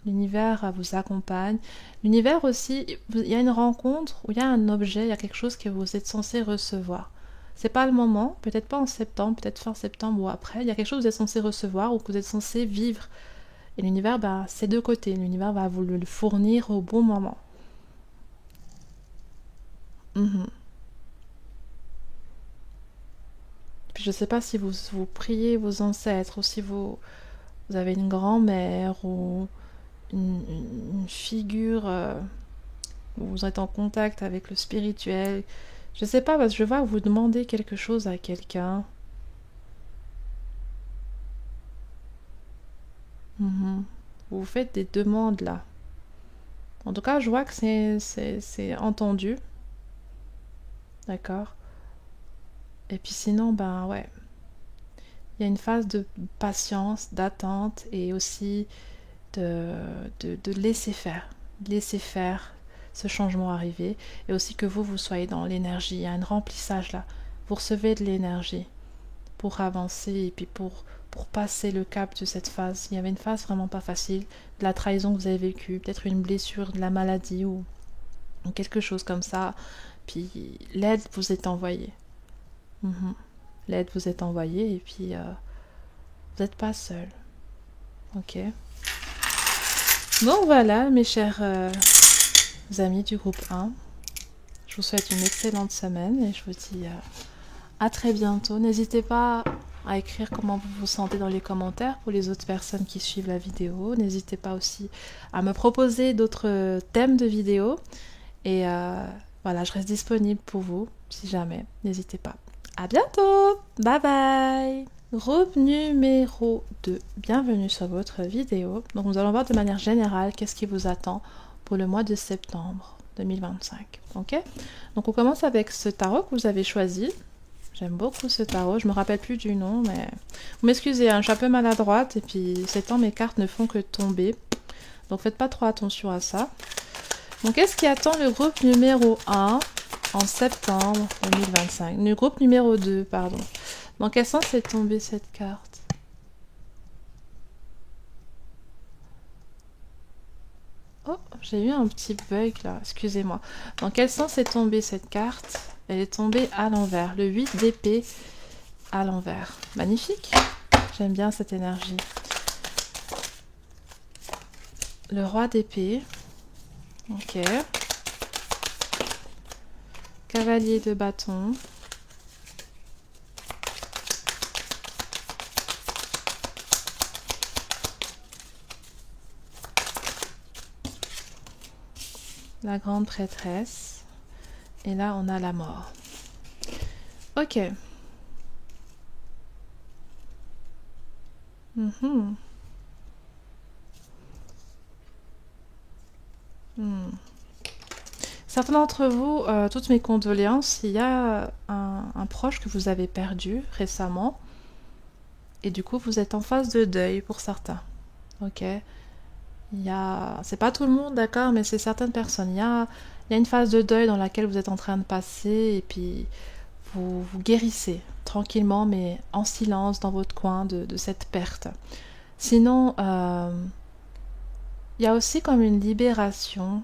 [SPEAKER 1] l'univers vous accompagne. L'univers aussi, il y a une rencontre, où il y a un objet, il y a quelque chose que vous êtes censé recevoir. C'est pas le moment, peut-être pas en septembre, peut-être fin septembre ou après. Il y a quelque chose que vous êtes censé recevoir ou que vous êtes censé vivre. Et l'univers, c'est de côté. L'univers va vous le fournir au bon moment. Mhm. Puis je sais pas si vous priez vos ancêtres ou si vous avez une grand-mère ou une figure où vous êtes en contact avec le spirituel. Je sais pas, parce que je vois vous demander quelque chose à quelqu'un. Mhm. Vous faites des demandes là. En tout cas, je vois que c'est entendu. D'accord. Et puis sinon, ouais. Il y a une phase de patience, d'attente et aussi de laisser faire. Laisser faire ce changement arriver. Et aussi que vous soyez dans l'énergie. Il y a un remplissage là. Vous recevez de l'énergie pour avancer et puis pour passer le cap de cette phase. Il y avait une phase vraiment pas facile. De la trahison que vous avez vécue. Peut-être une blessure, de la maladie ou quelque chose comme ça. Puis l'aide vous est envoyée. Mhm. L'aide vous est envoyée et puis vous n'êtes pas seul. Ok. Bon voilà mes chers amis du groupe 1. Je vous souhaite une excellente semaine et je vous dis à très bientôt. N'hésitez pas à écrire comment vous vous sentez dans les commentaires pour les autres personnes qui suivent la vidéo. N'hésitez pas aussi à me proposer d'autres thèmes de vidéos. Et voilà, je reste disponible pour vous si jamais. N'hésitez pas. À bientôt. Bye bye. Groupe numéro 2. Bienvenue sur votre vidéo. Donc nous allons voir de manière générale qu'est-ce qui vous attend pour le mois de septembre 2025. Ok? Donc on commence avec ce tarot que vous avez choisi. J'aime beaucoup ce tarot. Je me rappelle plus du nom, mais vous m'excusez, hein, je suis un peu maladroite et puis ces temps mes cartes ne font que tomber. Donc faites pas trop attention à ça. Donc qu'est-ce qui attend le groupe numéro 1 en septembre 2025? Le groupe numéro 2, pardon. Dans quel sens est tombée cette carte? Oh, j'ai eu un petit bug là, excusez-moi. Dans quel sens est tombée cette carte? Elle est tombée à l'envers. Le 8 d'épée à l'envers. Magnifique. J'aime bien cette énergie. Le roi d'épée. Ok. Cavalier de bâton. La grande prêtresse. Et là, on a la mort. Ok. Certains d'entre vous, toutes mes condoléances, il y a un proche que vous avez perdu récemment. Et du coup, vous êtes en phase de deuil pour certains. Ok. C'est pas tout le monde, d'accord, mais c'est certaines personnes. Il y a une phase de deuil dans laquelle vous êtes en train de passer et puis vous guérissez tranquillement, mais en silence dans votre coin de cette perte. Sinon, il y a aussi comme une libération.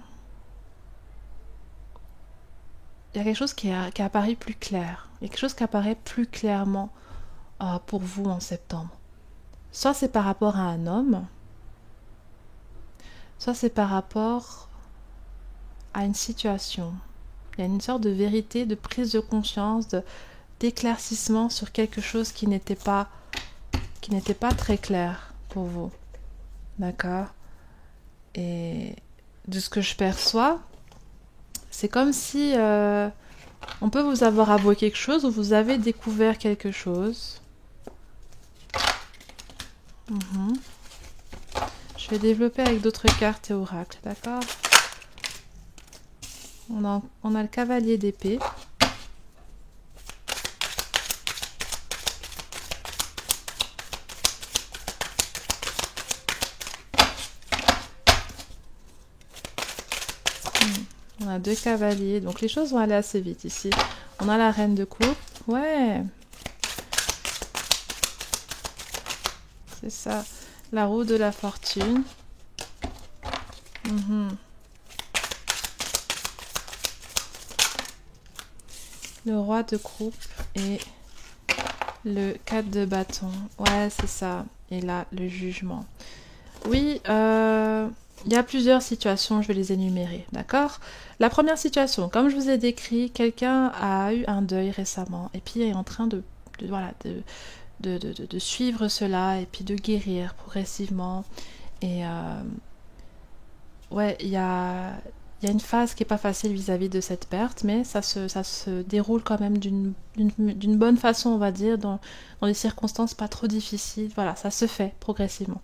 [SPEAKER 1] Il y a quelque chose qui apparaît plus clair. Il y a quelque chose qui apparaît plus clairement pour vous en septembre. Soit c'est par rapport à un homme, soit c'est par rapport à une situation. Il y a une sorte de vérité, de prise de conscience, d'éclaircissement sur quelque chose qui n'était pas très clair pour vous. D'accord? Et de ce que je perçois, c'est comme si on peut vous avoir avoué quelque chose ou vous avez découvert quelque chose. Mhm. Je vais développer avec d'autres cartes et oracles, d'accord? On a le cavalier d'épée. On a deux cavaliers, donc les choses vont aller assez vite ici. On a la reine de coupe. Ouais, c'est ça. La roue de la fortune. Mhm. Le roi de coupe et le 4 de bâton. Ouais, c'est ça. Et là, le jugement. Oui, il y a plusieurs situations, je vais les énumérer, d'accord? La première situation, comme je vous ai décrit, quelqu'un a eu un deuil récemment et puis est en train voilà, de suivre cela et puis de guérir progressivement. Et ouais, il y a une phase qui n'est pas facile vis-à-vis de cette perte, mais ça se déroule quand même d'une bonne façon, on va dire, dans des circonstances pas trop difficiles. Voilà, ça se fait progressivement.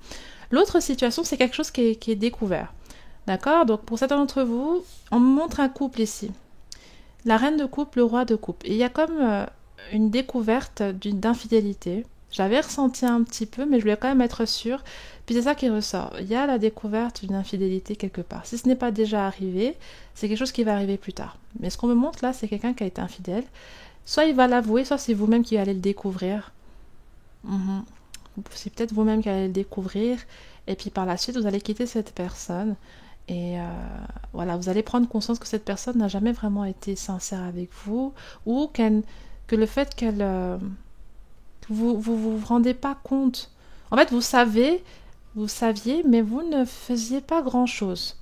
[SPEAKER 1] L'autre situation, c'est quelque chose qui est découvert. D'accord? Donc, pour certains d'entre vous, on me montre un couple ici. La reine de coupe, le roi de coupe. Et il y a comme une découverte d'infidélité. J'avais ressenti un petit peu, mais je voulais quand même être sûre. Puis c'est ça qui ressort. Il y a la découverte d'une infidélité quelque part. Si ce n'est pas déjà arrivé, c'est quelque chose qui va arriver plus tard. Mais ce qu'on me montre là, c'est quelqu'un qui a été infidèle. Soit il va l'avouer, soit c'est vous-même qui allez le découvrir. Mhm. C'est peut-être vous-même qui allez le découvrir. Et puis par la suite, vous allez quitter cette personne. Et voilà, vous allez prendre conscience que cette personne n'a jamais vraiment été sincère avec vous. Ou que le fait que vous rendez pas compte. En fait, vous saviez, mais vous ne faisiez pas grand-chose.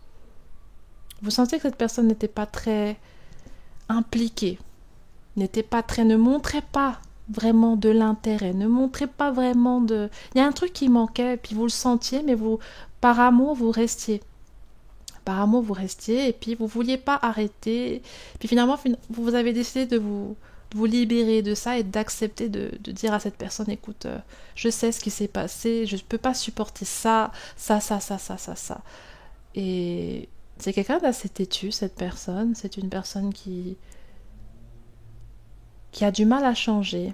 [SPEAKER 1] Vous sentez que cette personne n'était pas très impliquée, ne montrait pas vraiment de l'intérêt, ne montrait pas vraiment de... Il y a un truc qui manquait, puis vous le sentiez, mais par amour, vous restiez. Par amour, vous restiez, et puis vous vouliez pas arrêter. Puis finalement, vous avez décidé de vous libérer de ça et d'accepter de dire à cette personne, écoute, je sais ce qui s'est passé, je ne peux pas supporter ça, ça. Et c'est quelqu'un d'assez têtu, cette personne. C'est une personne qui a du mal à changer.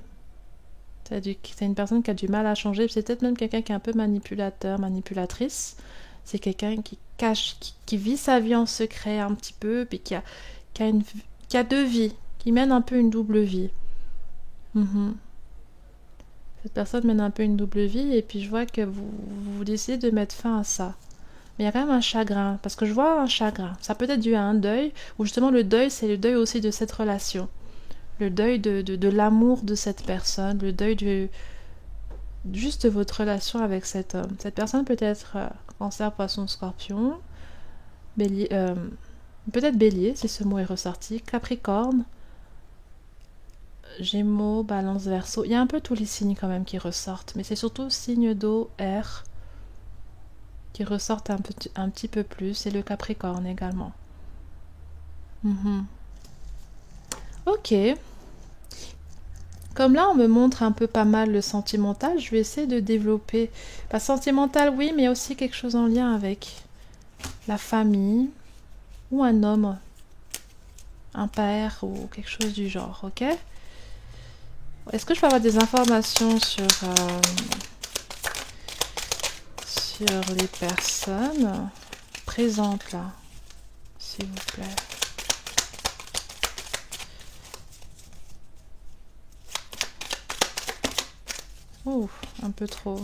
[SPEAKER 1] C'est une personne qui a du mal à changer. C'est peut-être même quelqu'un qui est un peu manipulateur, manipulatrice. C'est quelqu'un qui cache, qui vit sa vie en secret un petit peu, puis qui a deux vies, qui mène un peu une double vie. Mhm. Cette personne mène un peu une double vie, et puis je vois que vous décidez de mettre fin à ça. Mais il y a quand même un chagrin, parce que je vois un chagrin. Ça peut être dû à un deuil, ou justement le deuil, c'est le deuil aussi de cette relation. Le deuil de l'amour de cette personne, le deuil juste de votre relation avec cet homme. Cette personne peut être cancer, poisson, scorpion, bélier, peut-être bélier, si ce mot est ressorti, capricorne, gémeaux, balance, verseau. Il y a un peu tous les signes quand même qui ressortent, mais c'est surtout signe d'eau, air, qui ressortent un petit peu plus, et le capricorne également. Mhm. Ok. Comme là, on me montre un peu pas mal le sentimental, je vais essayer de développer. Pas sentimental, oui, mais aussi quelque chose en lien avec la famille ou un homme, un père ou quelque chose du genre, ok? Est-ce que je peux avoir des informations sur les personnes présentes là, s'il vous plaît? Ouh, un peu trop.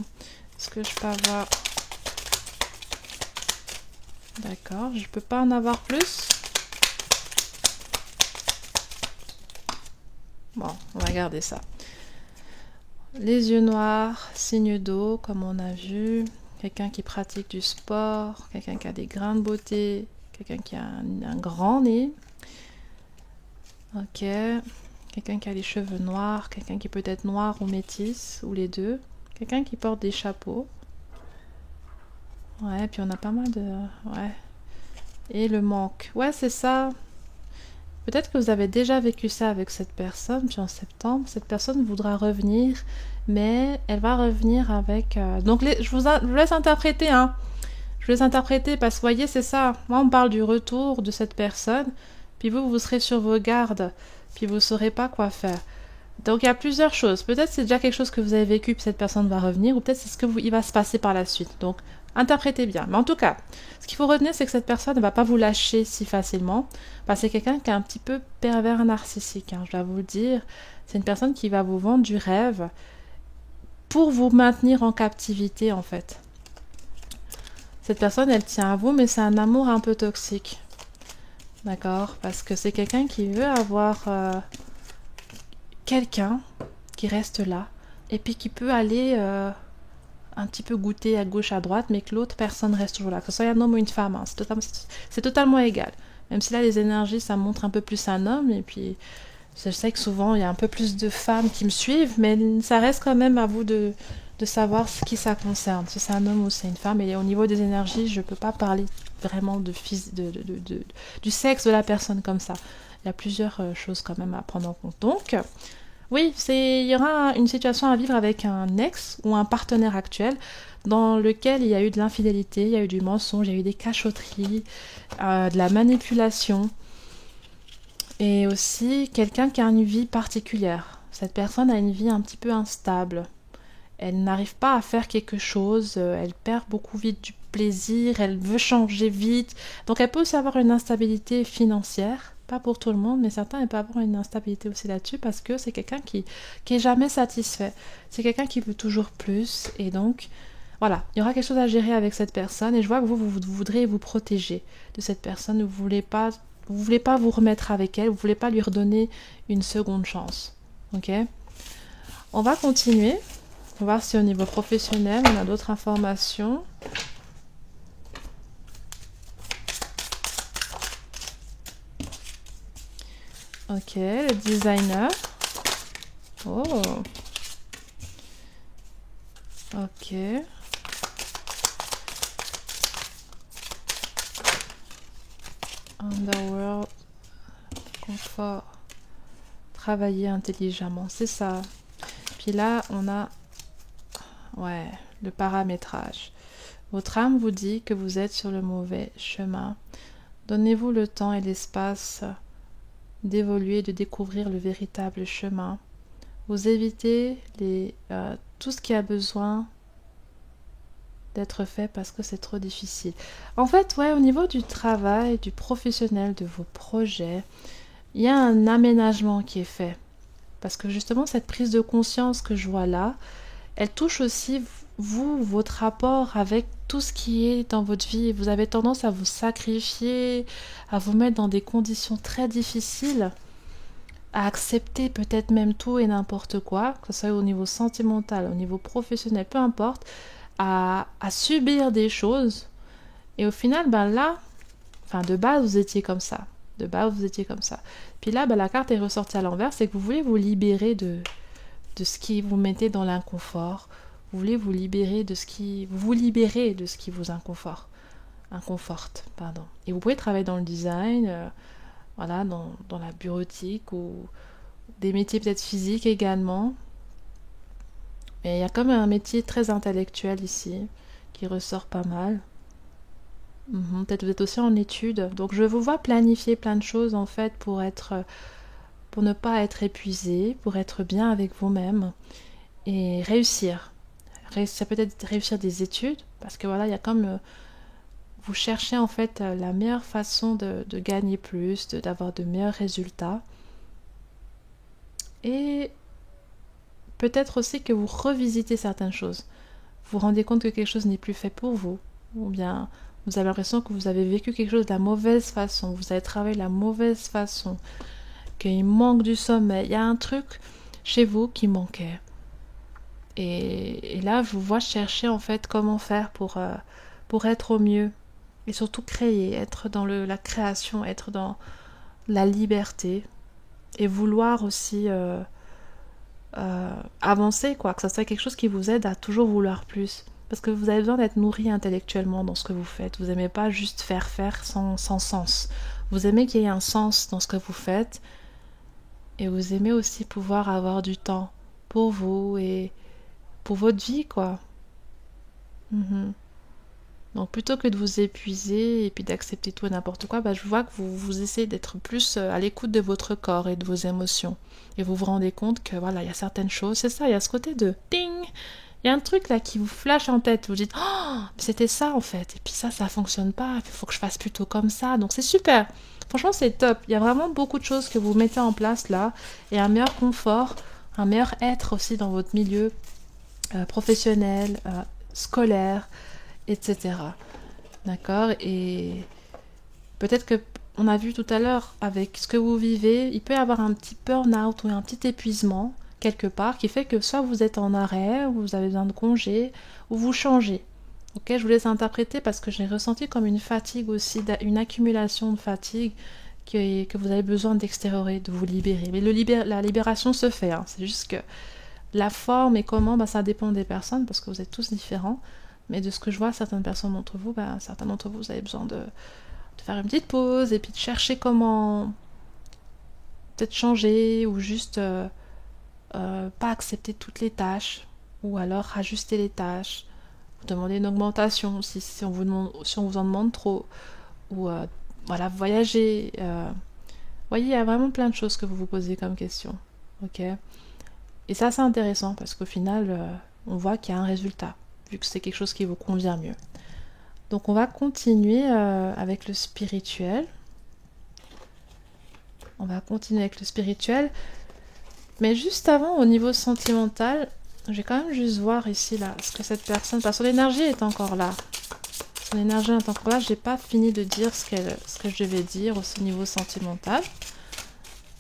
[SPEAKER 1] Est-ce que je peux avoir... D'accord, je peux pas en avoir plus? Bon, on va garder ça. Les yeux noirs, signe d'eau, comme on a vu. Quelqu'un qui pratique du sport, quelqu'un qui a des grains de beauté, quelqu'un qui a un grand nez. Ok. Quelqu'un qui a les cheveux noirs, quelqu'un qui peut être noir ou métis, ou les deux. Quelqu'un qui porte des chapeaux. Ouais, puis on a pas mal de... Ouais. Et le manque. Ouais, c'est ça. Peut-être que vous avez déjà vécu ça avec cette personne, puis en septembre, cette personne voudra revenir, mais elle va revenir avec... Donc, je vous laisse interpréter, hein. Je vous laisse interpréter, parce que, vous voyez, c'est ça. Moi, on parle du retour de cette personne, puis vous serez sur vos gardes, puis vous ne saurez pas quoi faire. Donc, il y a plusieurs choses. Peut-être c'est déjà quelque chose que vous avez vécu, puis cette personne va revenir, ou peut-être c'est il va se passer par la suite. Donc, interprétez bien. Mais en tout cas, ce qu'il faut retenir, c'est que cette personne ne va pas vous lâcher si facilement. Parce que c'est quelqu'un qui est un petit peu pervers narcissique, hein, je dois vous le dire. C'est une personne qui va vous vendre du rêve pour vous maintenir en captivité, en fait. Cette personne, elle tient à vous, mais c'est un amour un peu toxique. D'accord? Parce que c'est quelqu'un qui veut avoir quelqu'un qui reste là et puis qui peut aller un petit peu goûter à gauche, à droite, mais que l'autre personne reste toujours là. Que ce soit un homme ou une femme, hein, c'est totalement égal. Même si là, les énergies, ça montre un peu plus un homme, et puis je sais que souvent, il y a un peu plus de femmes qui me suivent, mais ça reste quand même à vous de savoir ce qui ça concerne, si c'est un homme ou c'est une femme. Et au niveau des énergies, je ne peux pas parler vraiment du sexe de la personne comme ça. Il y a plusieurs choses quand même à prendre en compte. Donc, oui, il y aura une situation à vivre avec un ex ou un partenaire actuel dans lequel il y a eu de l'infidélité, il y a eu du mensonge, il y a eu des cachotteries, de la manipulation, et aussi quelqu'un qui a une vie particulière. Cette personne a une vie un petit peu instable. Elle n'arrive pas à faire quelque chose, elle perd beaucoup vite du plaisir, elle veut changer vite. Donc elle peut aussi avoir une instabilité financière. Pas pour tout le monde, mais certains peuvent avoir une instabilité aussi là-dessus parce que c'est quelqu'un qui est jamais satisfait. C'est quelqu'un qui veut toujours plus. Et donc, voilà, il y aura quelque chose à gérer avec cette personne. Et je vois que vous voudrez vous protéger de cette personne. Vous voulez pas vous remettre avec elle. Vous voulez pas lui redonner une seconde chance. Ok? On va continuer. On va voir si au niveau professionnel, on a d'autres informations. Ok, le designer. Oh. Ok. Underworld. Confort. Travailler intelligemment, c'est ça. Puis là, on a... Ouais, le paramétrage. Votre âme vous dit que vous êtes sur le mauvais chemin. Donnez-vous le temps et l'espace d'évoluer, de découvrir le véritable chemin. Vous évitez tout ce qui a besoin d'être fait parce que c'est trop difficile. En fait, ouais, au niveau du travail, du professionnel, de vos projets, il y a un aménagement qui est fait. Parce que justement, cette prise de conscience que je vois là, elle touche aussi vous, votre rapport avec tout ce qui est dans votre vie. Vous avez tendance à vous sacrifier, à vous mettre dans des conditions très difficiles, à accepter peut-être même tout et n'importe quoi, que ce soit au niveau sentimental, au niveau professionnel, peu importe, à subir des choses. Et au final, ben là, enfin de base, vous étiez comme ça. De base, vous étiez comme ça. Puis là, ben, la carte est ressortie à l'envers, c'est que vous voulez vous libérer de ce qui vous mettait dans l'inconfort. Vous voulez vous libérer de ce qui vous inconforte, pardon. Et vous pouvez travailler dans le design, voilà, dans la bureautique ou des métiers peut-être physiques également. Mais il y a comme un métier très intellectuel ici qui ressort pas mal. Peut-être vous êtes aussi en études. Donc je vous vois planifier plein de choses en fait pour ne pas être épuisé, pour être bien avec vous-même et réussir. Ça peut être réussir des études, parce que voilà, il y a comme... vous cherchez en fait la meilleure façon de gagner plus, d'avoir de meilleurs résultats. Et peut-être aussi que vous revisitez certaines choses. Vous vous rendez compte que quelque chose n'est plus fait pour vous, ou bien vous avez l'impression que vous avez vécu quelque chose de la mauvaise façon, vous avez travaillé de la mauvaise façon, qu'il manque du sommeil. Il y a un truc chez vous qui manquait. Et là, je vous vois chercher en fait comment faire pour être au mieux. Et surtout créer, être dans la création, être dans la liberté. Et vouloir aussi avancer, quoi. Que ça soit quelque chose qui vous aide à toujours vouloir plus. Parce que vous avez besoin d'être nourri intellectuellement dans ce que vous faites. Vous n'aimez pas juste faire sans sens. Vous aimez qu'il y ait un sens dans ce que vous faites. Et vous aimez aussi pouvoir avoir du temps pour vous et pour votre vie, quoi. Mhm. Donc plutôt que de vous épuiser et puis d'accepter tout et n'importe quoi, je vois que vous essayez d'être plus à l'écoute de votre corps et de vos émotions. Et vous vous rendez compte que voilà, il y a certaines choses, c'est ça, il y a ce côté de ding, il y a un truc là qui vous flash en tête, vous dites oh, c'était ça en fait, et puis ça fonctionne pas, il faut que je fasse plutôt comme ça, donc c'est super. Franchement, c'est top. Il y a vraiment beaucoup de choses que vous mettez en place là, et un meilleur confort, un meilleur être aussi dans votre milieu professionnel, scolaire, etc. D'accord? Et peut-être que on a vu tout à l'heure avec ce que vous vivez, il peut y avoir un petit burn-out ou un petit épuisement quelque part qui fait que soit vous êtes en arrêt, ou vous avez besoin de congé, ou vous changez. Ok, je vous laisse interpréter parce que j'ai ressenti comme une fatigue aussi, une accumulation de fatigue que vous avez besoin d'extériorer, de vous libérer. Mais la libération se fait, hein. C'est juste que la forme et comment, ça dépend des personnes parce que vous êtes tous différents. Mais de ce que je vois, certaines personnes d'entre vous, certains d'entre vous, vous avez besoin de faire une petite pause et puis de chercher comment peut-être changer ou juste pas accepter toutes les tâches ou alors ajuster les tâches, vous demander une augmentation si on vous en demande trop ou voilà, voyager. Vous voyez, il y a vraiment plein de choses que vous vous posez comme question. Ok. Et ça, c'est intéressant parce qu'au final, on voit qu'il y a un résultat vu que c'est quelque chose qui vous convient mieux. Donc on va continuer avec le spirituel. On va continuer avec le spirituel. Mais juste avant, au niveau sentimental, je vais quand même juste voir ici là ce que cette personne... Parce que son énergie est encore là. Son énergie est encore là. J'ai pas fini de dire ce que je devais dire au niveau sentimental.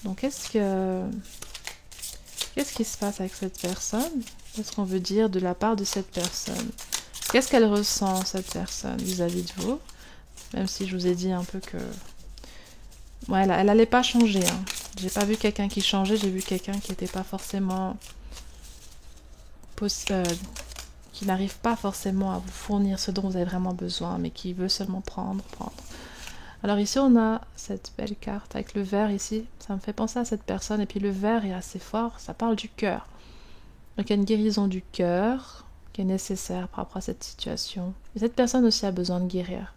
[SPEAKER 1] Donc qu'est-ce qui se passe avec cette personne? Qu'est-ce qu'on veut dire de la part de cette personne? Qu'est-ce qu'elle ressent, cette personne, vis-à-vis de vous? Même si je vous ai dit un peu que... Ouais, elle n'allait pas changer. Hein. J'ai pas vu quelqu'un qui changeait, j'ai vu quelqu'un qui n'était pas forcément... qui n'arrive pas forcément à vous fournir ce dont vous avez vraiment besoin, mais qui veut seulement prendre. Alors ici, on a cette belle carte avec le vert ici. Ça me fait penser à cette personne. Et puis le vert est assez fort, ça parle du cœur. Donc il y a une guérison du cœur qui est nécessaire par rapport à cette situation. Et cette personne aussi a besoin de guérir.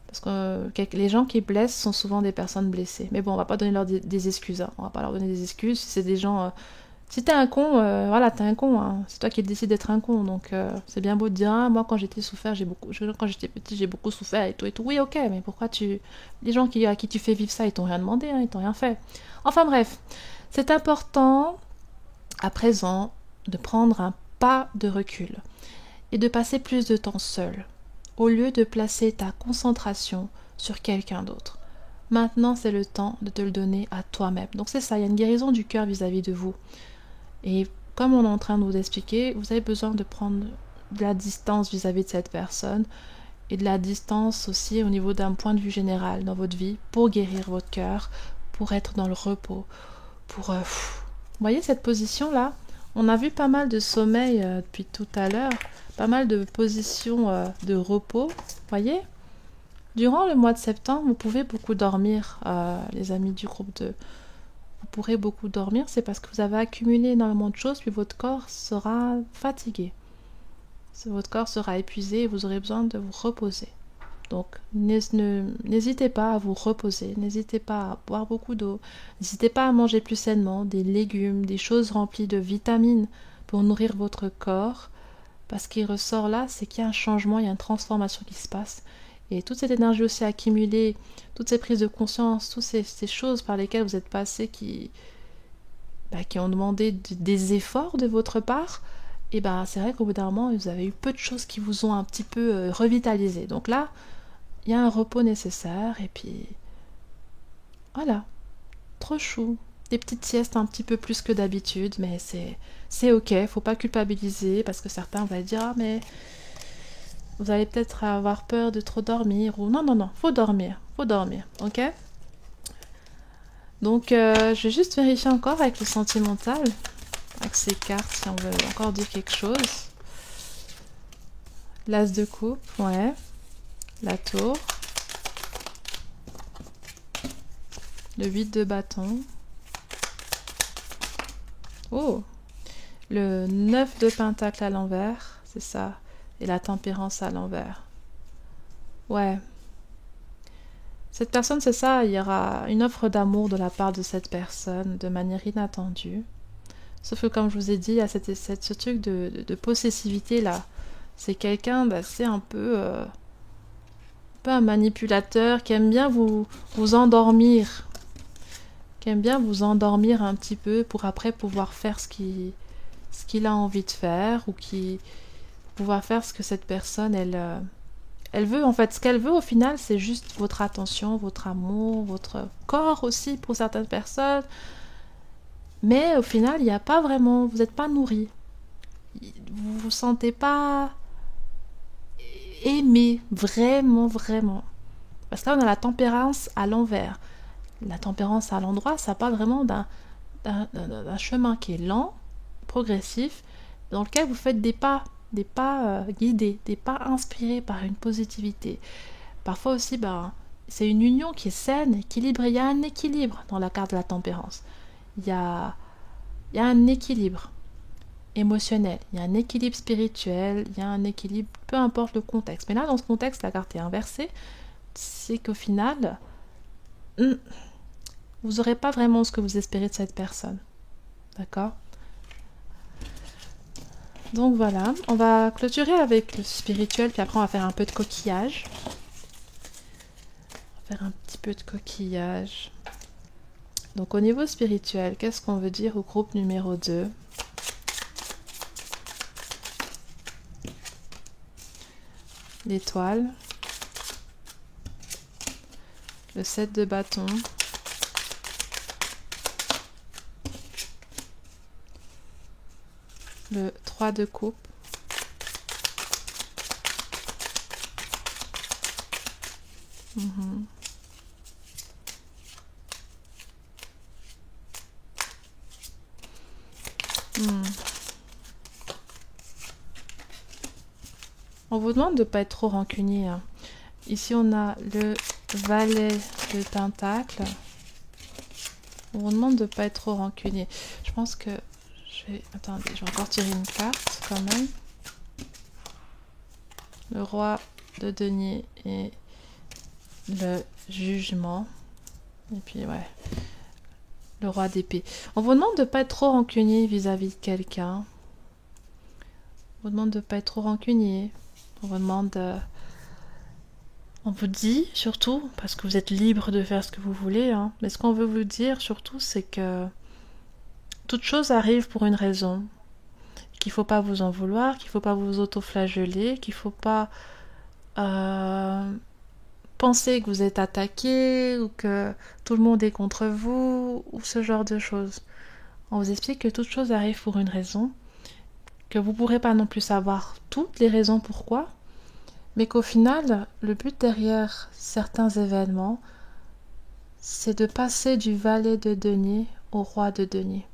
[SPEAKER 1] Parce que les gens qui blessent sont souvent des personnes blessées. Mais bon, on va pas donner leur des excuses. Hein. On va pas leur donner des excuses. Si c'est des gens... si t'es un con, voilà, t'es un con. Hein. C'est toi qui décides d'être un con. Donc c'est bien beau de dire, moi quand j'étais quand j'étais petit, j'ai beaucoup souffert et tout et tout. Oui, ok, mais pourquoi les gens à qui tu fais vivre ça, ils t'ont rien demandé, hein, ils t'ont rien fait. Enfin bref, c'est important à présent de prendre un pas de recul et de passer plus de temps seul, au lieu de placer ta concentration sur quelqu'un d'autre. Maintenant, c'est le temps de te le donner à toi-même. Donc c'est ça, il y a une guérison du cœur vis-à-vis de vous. Et comme on est en train de vous expliquer, vous avez besoin de prendre de la distance vis-à-vis de cette personne et de la distance aussi au niveau d'un point de vue général dans votre vie pour guérir votre cœur, pour être dans le repos, pour... Vous voyez cette position-là? On a vu pas mal de sommeil depuis tout à l'heure, pas mal de positions de repos, vous voyez? Durant le mois de septembre, vous pouvez beaucoup dormir, les amis du groupe 2. Vous pourrez beaucoup dormir, c'est parce que vous avez accumulé énormément de choses, puis votre corps sera fatigué. Votre corps sera épuisé et vous aurez besoin de vous reposer. Donc, n'hésitez pas à vous reposer, n'hésitez pas à boire beaucoup d'eau, n'hésitez pas à manger plus sainement, des légumes, des choses remplies de vitamines pour nourrir votre corps. Parce qu'il ressort là, c'est qu'il y a un changement, il y a une transformation qui se passe. Et toute cette énergie aussi accumulée, toutes ces prises de conscience, toutes ces choses par lesquelles vous êtes passé qui ont demandé des efforts de votre part, et c'est vrai qu'au bout d'un moment, vous avez eu peu de choses qui vous ont un petit peu revitalisé. Donc là, il y a un repos nécessaire, et puis voilà, trop chou. Des petites siestes un petit peu plus que d'habitude, mais c'est ok, faut pas culpabiliser, parce que certains vont dire, ah mais vous allez peut-être avoir peur de trop dormir, ou non, faut dormir, ok? Donc je vais juste vérifier encore avec le sentimental, avec ces cartes, si on veut encore dire quelque chose. L'as de coupe, ouais. La tour. Le 8 de bâton. Oh, le 9 de pentacle à l'envers, c'est ça. Et la tempérance à l'envers. Ouais. Cette personne, c'est ça, il y aura une offre d'amour de la part de cette personne de manière inattendue. Sauf que comme je vous ai dit, il y a ce truc de possessivité là. C'est quelqu'un d'assez un peu un manipulateur qui aime bien vous endormir. Qui aime bien vous endormir un petit peu pour après pouvoir faire ce qu'il a envie de faire ou pouvoir faire ce que cette personne, elle veut. En fait, ce qu'elle veut au final, c'est juste votre attention, votre amour, votre corps aussi pour certaines personnes. Mais au final, il n'y a pas vraiment, vous n'êtes pas nourri. Vous vous sentez pas aimé, vraiment, vraiment. Parce que là, on a la tempérance à l'envers. La tempérance à l'endroit, ça parle vraiment d'un chemin qui est lent, progressif, dans lequel vous faites des pas guidés, des pas inspirés par une positivité. Parfois aussi, c'est une union qui est saine, équilibrée. Il y a un équilibre dans la carte de la tempérance. Il y a un équilibre émotionnel, il y a un équilibre spirituel, il y a un équilibre, peu importe le contexte. Mais là, dans ce contexte, la carte est inversée. C'est qu'au final, vous n'aurez pas vraiment ce que vous espérez de cette personne. D'accord? Donc voilà, on va clôturer avec le spirituel, puis après on va faire un peu de coquillage. On va faire un petit peu de coquillage. Donc au niveau spirituel, qu'est-ce qu'on veut dire au groupe numéro 2? L'étoile. Le 7 de bâton. Le 3 de coupe. On vous demande de ne pas être trop rancunier. Hein. Ici, on a le valet de pentacle. On vous demande de ne pas être trop rancunier. Je pense que attendez, je vais encore tirer une carte quand même. Le roi de denier et le jugement. Et puis, ouais. Le roi d'épée. On vous demande de ne pas être trop rancunier vis-à-vis de quelqu'un. On vous demande de ne pas être trop rancunier. On vous demande... on vous dit surtout, parce que vous êtes libre de faire ce que vous voulez, hein, mais ce qu'on veut vous dire surtout, c'est que toute chose arrive pour une raison. Qu'il ne faut pas vous en vouloir, qu'il ne faut pas vous auto-flageller, qu'il ne faut pas penser que vous êtes attaqué ou que tout le monde est contre vous ou ce genre de choses. On vous explique que toute chose arrive pour une raison, que vous ne pourrez pas non plus savoir toutes les raisons pourquoi, mais qu'au final, le but derrière certains événements, c'est de passer du valet de denier au roi de denier.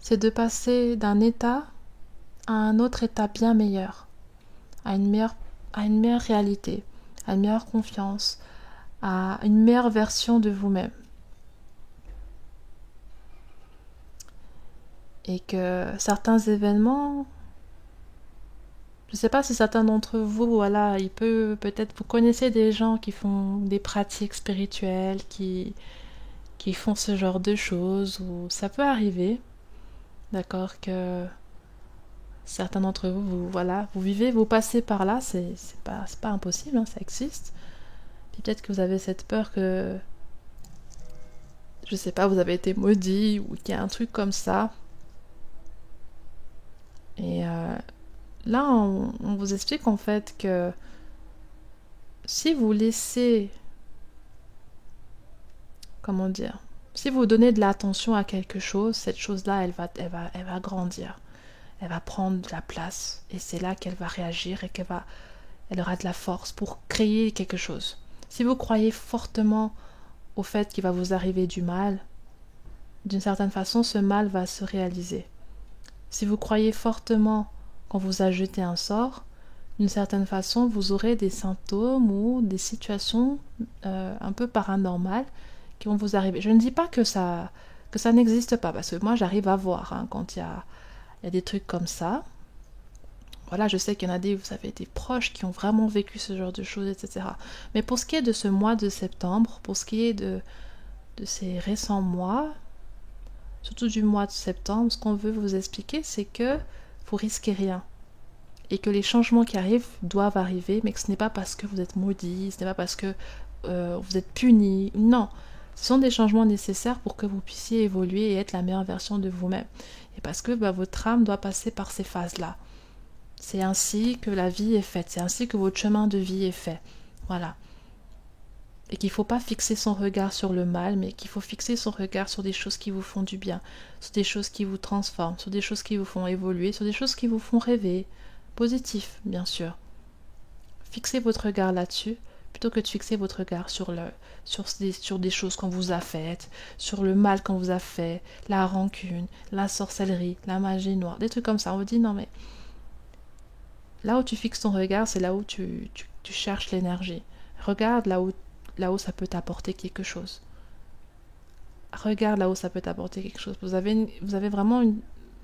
[SPEAKER 1] C'est de passer d'un état à un autre état bien meilleur, à une meilleure réalité, à une meilleure confiance, à une meilleure version de vous-même. Et que certains événements, je ne sais pas si certains d'entre vous, voilà, peut-être vous connaissez des gens qui font des pratiques spirituelles, qui font ce genre de choses, ou ça peut arriver, d'accord, que certains d'entre vous, vous vivez, vous passez par là, c'est pas impossible, hein, ça existe. Puis peut-être que vous avez cette peur que, je sais pas, vous avez été maudit, ou qu'il y a un truc comme ça. Et là, on vous explique en fait que si vous laissez, comment dire, si vous donnez de l'attention à quelque chose, cette chose-là, elle va grandir. Elle va prendre de la place. Et c'est là qu'elle va réagir et elle aura de la force pour créer quelque chose. Si vous croyez fortement au fait qu'il va vous arriver du mal, d'une certaine façon, ce mal va se réaliser. Si vous croyez fortement qu'on vous a jeté un sort, d'une certaine façon, vous aurez des symptômes ou des situations un peu paranormales qui vont vous arriver. Je ne dis pas que ça n'existe pas, parce que moi j'arrive à voir hein, quand il y a des trucs comme ça. Voilà, je sais qu'il y en a vous avez des proches qui ont vraiment vécu ce genre de choses, etc. Mais pour ce qui est de ce mois de septembre, pour ce qui est de ces récents mois, surtout du mois de septembre, ce qu'on veut vous expliquer, c'est que vous risquez rien. Et que les changements qui arrivent doivent arriver, mais que ce n'est pas parce que vous êtes maudit, ce n'est pas parce que vous êtes puni. Non, ce sont des changements nécessaires pour que vous puissiez évoluer et être la meilleure version de vous-même. Et parce que votre âme doit passer par ces phases-là. C'est ainsi que la vie est faite, c'est ainsi que votre chemin de vie est fait. Voilà. Et qu'il ne faut pas fixer son regard sur le mal, mais qu'il faut fixer son regard sur des choses qui vous font du bien, sur des choses qui vous transforment, sur des choses qui vous font évoluer, sur des choses qui vous font rêver. Positif, bien sûr. Fixez votre regard là-dessus, plutôt que de fixer votre regard sur des choses qu'on vous a faites, sur le mal qu'on vous a fait, la rancune, la sorcellerie, la magie noire, des trucs comme ça. On vous dit non mais là où tu fixes ton regard, c'est là où tu cherches l'énergie. Regarde là où ça peut t'apporter quelque chose. Regarde là où ça peut t'apporter quelque chose. Vous avez vraiment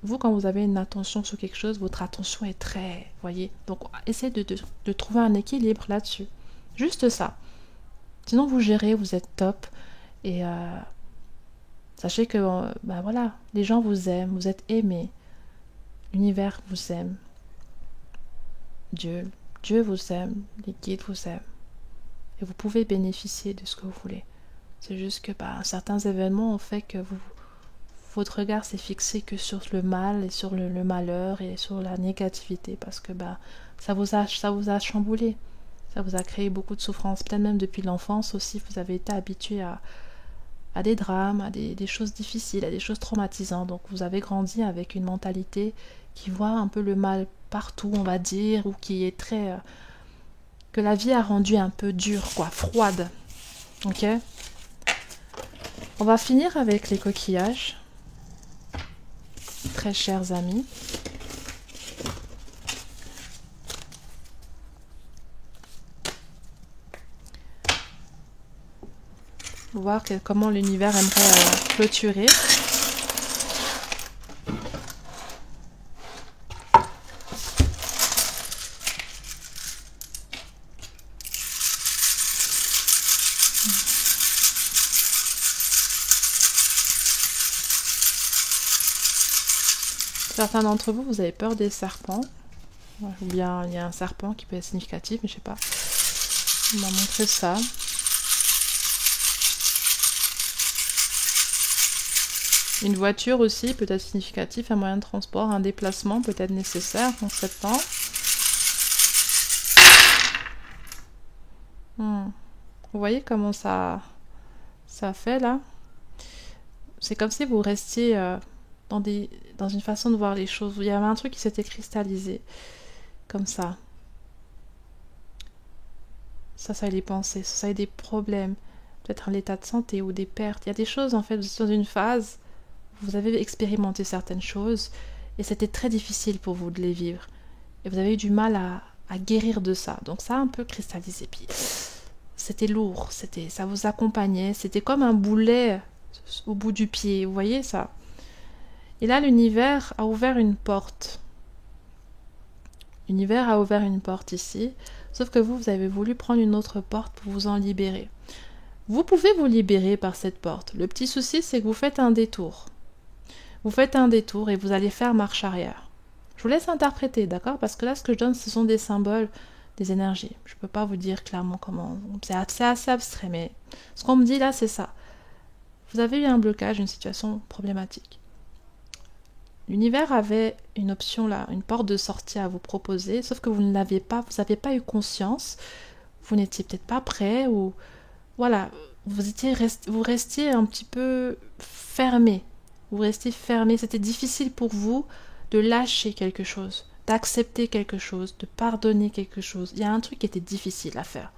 [SPEAKER 1] vous, quand vous avez une attention sur quelque chose, votre attention est très, voyez. Donc, essayez de trouver un équilibre là-dessus. Juste ça. Sinon, vous gérez, vous êtes top. Et sachez que, voilà, les gens vous aiment, vous êtes aimés. L'univers vous aime. Dieu vous aime. Les guides vous aiment. Et vous pouvez bénéficier de ce que vous voulez. C'est juste que certains événements ont fait que votre regard s'est fixé que sur le mal et sur le malheur et sur la négativité parce que ça vous a chamboulé, ça vous a créé beaucoup de souffrance, peut-être même depuis l'enfance aussi, vous avez été habitué à des drames, à des choses difficiles, à des choses traumatisantes, donc vous avez grandi avec une mentalité qui voit un peu le mal partout, on va dire, ou qui est très... que la vie a rendu un peu dure, quoi, froide, ok. On va finir avec les coquillages. Très chers amis. Voir comment l'univers aimerait clôturer. Certains d'entre vous, vous avez peur des serpents. Ou bien il y a un serpent qui peut être significatif, mais je sais pas. On m'a montré ça. Une voiture aussi peut être significatif, un moyen de transport, un déplacement peut être nécessaire en septembre. Vous voyez comment ça fait là? C'est comme si vous restiez dans une façon de voir les choses. Il y avait un truc qui s'était cristallisé. Comme ça. Ça a des pensées, ça a des problèmes. Peut-être un état de santé ou des pertes. Il y a des choses en fait, vous êtes dans une phase où vous avez expérimenté certaines choses et c'était très difficile pour vous de les vivre. Et vous avez eu du mal à guérir de ça. Donc ça a un peu cristallisé. Puis c'était lourd, ça vous accompagnait. C'était comme un boulet au bout du pied. Vous voyez ça? Et là, l'univers a ouvert une porte. L'univers a ouvert une porte ici, sauf que vous avez voulu prendre une autre porte pour vous en libérer. Vous pouvez vous libérer par cette porte. Le petit souci, c'est que vous faites un détour. Vous faites un détour et vous allez faire marche arrière. Je vous laisse interpréter, d'accord? Parce que là, ce que je donne, ce sont des symboles, des énergies. Je ne peux pas vous dire clairement comment... C'est assez abstrait, mais ce qu'on me dit là, c'est ça. Vous avez eu un blocage, une situation problématique. L'univers avait une option là, une porte de sortie à vous proposer, sauf que vous ne l'aviez pas, vous n'avez pas eu conscience, vous n'étiez peut-être pas prêt, ou voilà, vous restiez un petit peu fermé, c'était difficile pour vous de lâcher quelque chose, d'accepter quelque chose, de pardonner quelque chose, il y a un truc qui était difficile à faire.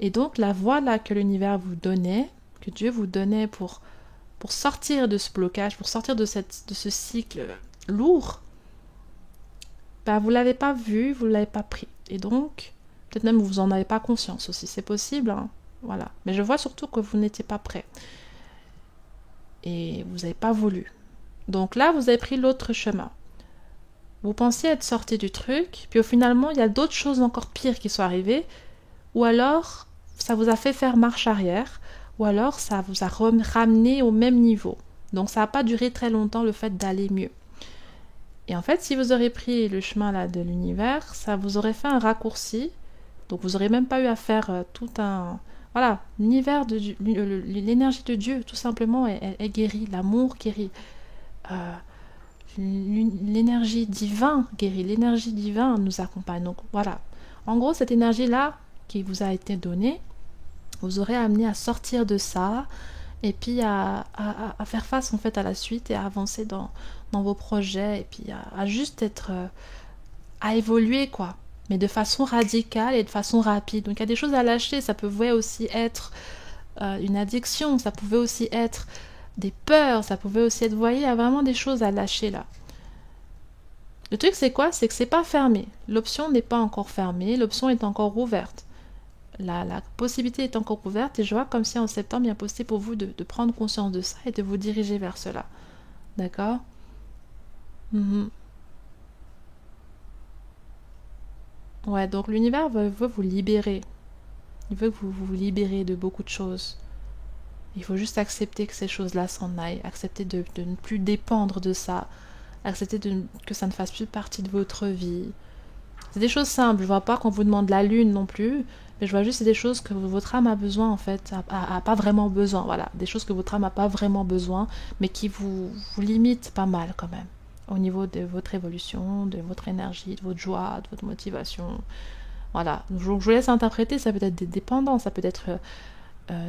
[SPEAKER 1] Et donc la voie là que l'univers vous donnait, que Dieu vous donnait pour sortir de ce blocage, pour sortir de ce cycle lourd, ben, vous ne l'avez pas vu, vous ne l'avez pas pris. Et donc, peut-être même vous n'en avez pas conscience aussi, c'est possible. Hein. Voilà. Mais je vois surtout que vous n'étiez pas prêt. Et vous n'avez pas voulu. Donc là, vous avez pris l'autre chemin. Vous pensiez être sorti du truc, puis finalement, il y a d'autres choses encore pires qui sont arrivées, ou alors, ça vous a fait faire marche arrière, ou alors, ça vous a ramené au même niveau. Donc, ça n'a pas duré très longtemps, le fait d'aller mieux. Et en fait, si vous aurez pris le chemin là de l'univers, ça vous aurait fait un raccourci, donc vous n'aurez même pas eu à faire tout un... Voilà, l'univers, l'énergie de Dieu, tout simplement, elle guérit, l'amour guérit. L'énergie divine guérit, l'énergie divine nous accompagne. Donc voilà, en gros, cette énergie-là qui vous a été donnée, vous aurez amené à sortir de ça et puis à faire face en fait à la suite et à avancer dans vos projets et puis à juste être... à évoluer quoi, mais de façon radicale et de façon rapide. Donc il y a des choses à lâcher, ça pouvait aussi être une addiction, ça pouvait aussi être des peurs, ça pouvait aussi être, vous voyez, il y a vraiment des choses à lâcher là. Le truc c'est quoi? C'est que c'est pas fermé. L'option n'est pas encore fermée, l'option est encore ouverte. La possibilité est encore ouverte et je vois comme si en septembre il y a possible pour vous de prendre conscience de ça et de vous diriger vers cela. D'accord? Ouais, donc l'univers veut vous libérer. Il veut que vous vous libérez de beaucoup de choses. Il faut juste accepter que ces choses-là s'en aillent, accepter de ne plus dépendre de ça, accepter que ça ne fasse plus partie de votre vie. C'est des choses simples, je vois pas qu'on vous demande la lune non plus, mais je vois juste que c'est des choses que votre âme a besoin en fait, a pas vraiment besoin, voilà, des choses que votre âme a pas vraiment besoin, mais qui vous limitent pas mal quand même, au niveau de votre évolution, de votre énergie, de votre joie, de votre motivation. Voilà, donc je vous laisse interpréter, ça peut être des dépendances, ça peut être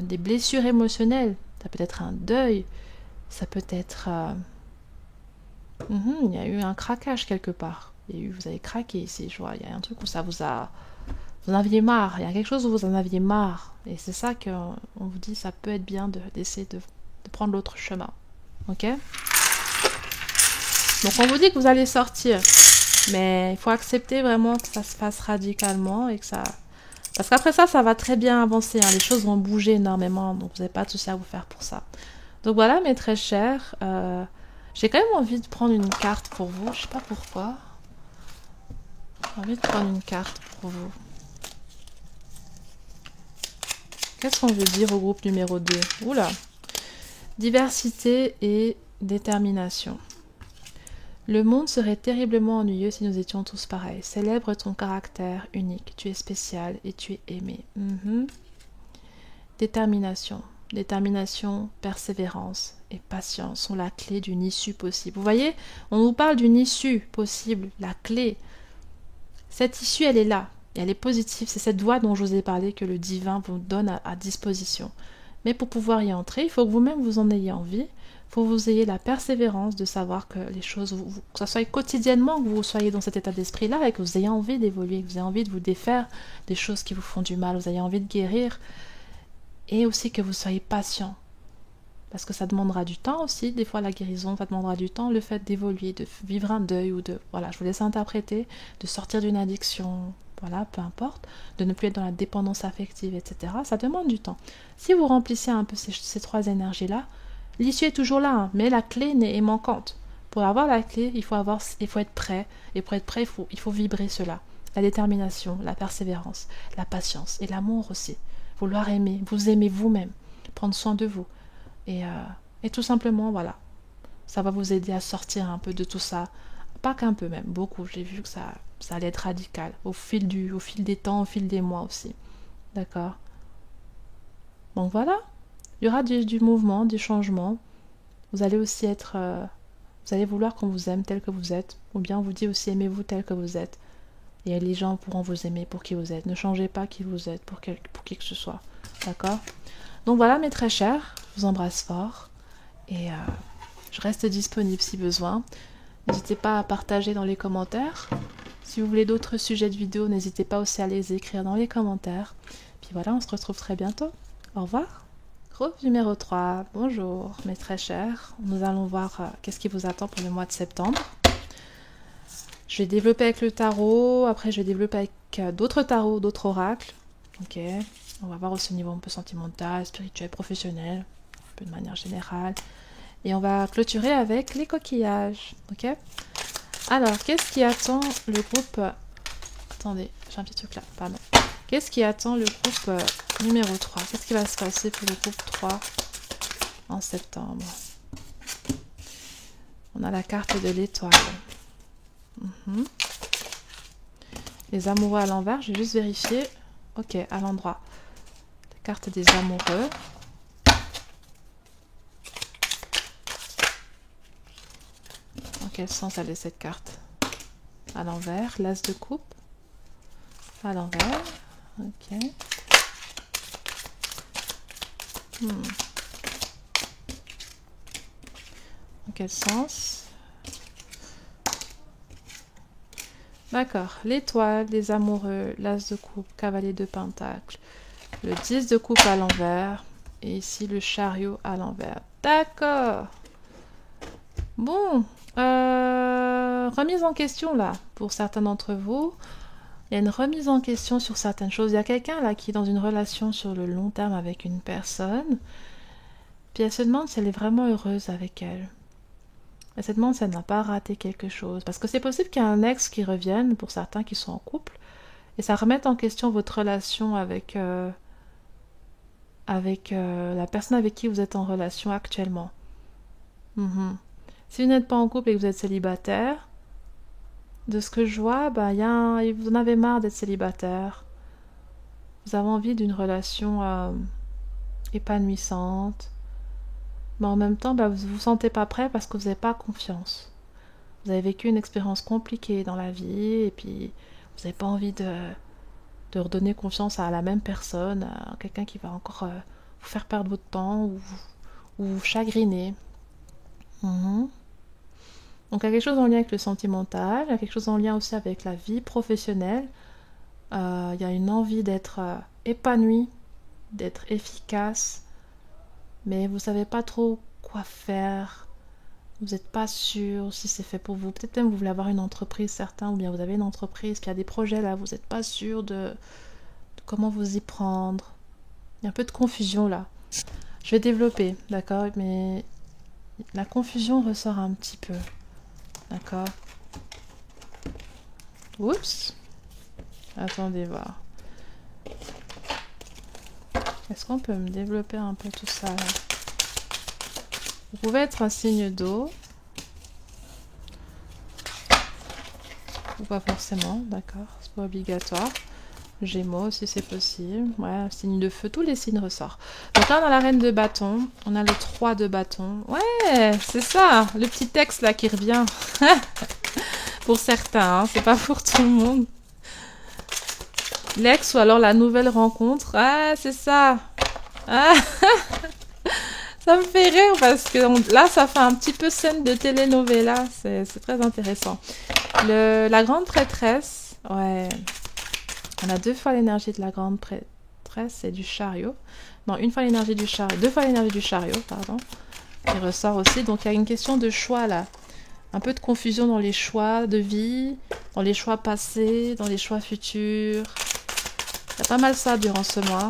[SPEAKER 1] des blessures émotionnelles, ça peut être un deuil, ça peut être... il y a eu un craquage quelque part. Vous avez craqué ici, je vois. Il y a un truc où ça vous a... Vous en aviez marre. Il y a quelque chose où vous en aviez marre. Et c'est ça qu'on vous dit, ça peut être bien d'essayer de prendre l'autre chemin. Ok? Donc on vous dit que vous allez sortir. Mais il faut accepter vraiment que ça se fasse radicalement et que ça... Parce qu'après ça, ça va très bien avancer. Hein. Les choses vont bouger énormément. Donc vous n'avez pas de souci à vous faire pour ça. Donc voilà, mes très chers. J'ai quand même envie de prendre une carte pour vous. Je sais pas pourquoi. J'ai envie de prendre une carte pour vous. Qu'est-ce qu'on veut dire au groupe numéro 2? Oula. Diversité et détermination. Le monde serait terriblement ennuyeux si nous étions tous pareils. Célèbre ton caractère unique. Tu es spécial et tu es aimé. Détermination. Détermination, persévérance et patience sont la clé d'une issue possible. Vous voyez, on nous parle d'une issue possible, la clé. Cette issue, elle est là. Et elle est positive. C'est cette voie dont je vous ai parlé que le divin vous donne à disposition. Mais pour pouvoir y entrer, il faut que vous-même vous en ayez envie. Il faut que vous ayez la persévérance de savoir que les choses, que ce soit quotidiennement, que vous soyez dans cet état d'esprit-là et que vous ayez envie d'évoluer, que vous ayez envie de vous défaire des choses qui vous font du mal, vous ayez envie de guérir. Et aussi que vous soyez patient. Parce que ça demandera du temps aussi. Des fois, la guérison, ça demandera du temps. Le fait d'évoluer, de vivre un deuil ou de... Voilà, je vous laisse interpréter. De sortir d'une addiction, voilà, peu importe. De ne plus être dans la dépendance affective, etc. Ça demande du temps. Si vous remplissez un peu ces trois énergies-là, l'issue est toujours là, hein, mais la clé est manquante. Pour avoir la clé, il faut être prêt. Et pour être prêt, il faut vibrer cela. La détermination, la persévérance, la patience et l'amour aussi. Vouloir aimer, vous aimer vous-même, prendre soin de vous. Et tout simplement, voilà, ça va vous aider à sortir un peu de tout ça. Pas qu'un peu même, beaucoup. J'ai vu que ça allait être radical au fil des temps, au fil des mois aussi. D'accord? Donc voilà, il y aura du mouvement, du changement. Vous allez aussi être... vous allez vouloir qu'on vous aime tel que vous êtes. Ou bien on vous dit aussi aimez-vous tel que vous êtes. Et les gens pourront vous aimer pour qui vous êtes. Ne changez pas qui vous êtes pour qui que ce soit. D'accord? Donc voilà mes très chers, je vous embrasse fort. Et je reste disponible si besoin. N'hésitez pas à partager dans les commentaires. Si vous voulez d'autres sujets de vidéo, n'hésitez pas aussi à les écrire dans les commentaires. Puis voilà, on se retrouve très bientôt. Au revoir. Groupe numéro 3. Bonjour mes très chers. Nous allons voir qu'est-ce qui vous attend pour le mois de septembre. Je vais développer avec le tarot, après je vais développer avec d'autres tarots, d'autres oracles. Ok, on va voir aussi au niveau un peu sentimental, spirituel, professionnel, un peu de manière générale. Et on va clôturer avec les coquillages. Ok. Alors, qu'est-ce qui attend le groupe... Attendez, j'ai un petit truc là, pardon. Qu'est-ce qui attend le groupe numéro 3? Qu'est-ce qui va se passer pour le groupe 3 en septembre? On a la carte de l'étoile. Les amoureux à l'envers, je vais juste vérifier. Ok, à l'endroit. La carte des amoureux. Dans quel sens elle est cette carte? À l'envers, l'as de coupe. À l'envers. Ok. Dans quel sens? D'accord. L'étoile, des amoureux, l'as de coupe, cavalier de pentacle, le 10 de coupe à l'envers et ici le chariot à l'envers. D'accord. Bon. Remise en question là pour certains d'entre vous. Il y a une remise en question sur certaines choses. Il y a quelqu'un là qui est dans une relation sur le long terme avec une personne. Puis elle se demande si elle est vraiment heureuse avec elle. Elle se demande si elle n'a pas raté quelque chose. Parce que c'est possible qu'il y ait un ex qui revienne, pour certains qui sont en couple, et ça remette en question votre relation avec la personne avec qui vous êtes en relation actuellement. Si vous n'êtes pas en couple et que vous êtes célibataire, de ce que je vois, vous en avez marre d'être célibataire. Vous avez envie d'une relation épanouissante. Mais en même temps, vous ne vous sentez pas prêt parce que vous n'avez pas confiance. Vous avez vécu une expérience compliquée dans la vie et puis vous n'avez pas envie de redonner confiance à la même personne, à quelqu'un qui va encore vous faire perdre votre temps ou vous chagriner. Donc il y a quelque chose en lien avec le sentimental, il y a quelque chose en lien aussi avec la vie professionnelle. Il y a une envie d'être épanoui, d'être efficace, mais vous savez pas trop quoi faire. Vous n'êtes pas sûr si c'est fait pour vous. Peut-être même vous voulez avoir une entreprise, certains, ou bien vous avez une entreprise, puis il y a des projets là, vous n'êtes pas sûr de comment vous y prendre. Il y a un peu de confusion là. Je vais développer, d'accord, mais la confusion ressort un petit peu. D'accord. Oups. Attendez voir. Est-ce qu'on peut me développer un peu tout ça là? Vous pouvez être un signe d'eau. Ou pas forcément, d'accord. C'est pas obligatoire. Gémeaux si c'est possible. Ouais, un signe de feu. Tous les signes ressortent. Donc là, on a la reine de bâton. On a le 3 de bâton. Ouais, c'est ça. Le petit texte là qui revient. Pour certains, hein, c'est pas pour tout le monde. L'ex ou alors la nouvelle rencontre. Ah, c'est ça. Ah. Ça me fait rire parce que là, ça fait un petit peu scène de telenovela. C'est très intéressant. La grande prêtresse. Ouais. On a 2 fois l'énergie de la grande prêtresse et du chariot. Non, une fois l'énergie du chariot. 2 fois l'énergie du chariot, pardon. Il ressort aussi. Donc, il y a une question de choix là. Un peu de confusion dans les choix de vie, dans les choix passés, dans les choix futurs. Il y a pas mal ça durant ce mois.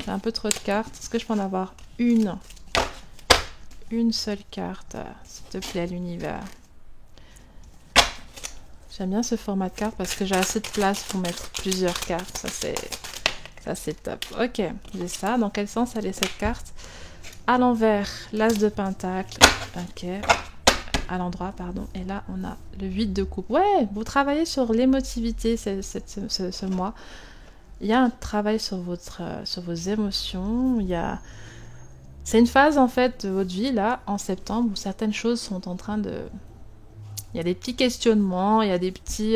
[SPEAKER 1] J'ai un peu trop de cartes. Est-ce que je peux en avoir une? Une seule carte, s'il te plaît, l'univers. J'aime bien ce format de carte parce que j'ai assez de place pour mettre plusieurs cartes. Ça c'est top. Ok, j'ai ça. Dans quel sens elle est cette carte? À l'envers, l'as de pentacle. Ok. À l'endroit, pardon. Et là, on a le 8 de coupe. Ouais, vous travaillez sur l'émotivité ce mois. Il y a un travail sur vos émotions. C'est une phase, en fait, de votre vie, là, en septembre, où certaines choses sont en train de... Il y a des petits questionnements, il y a des petits...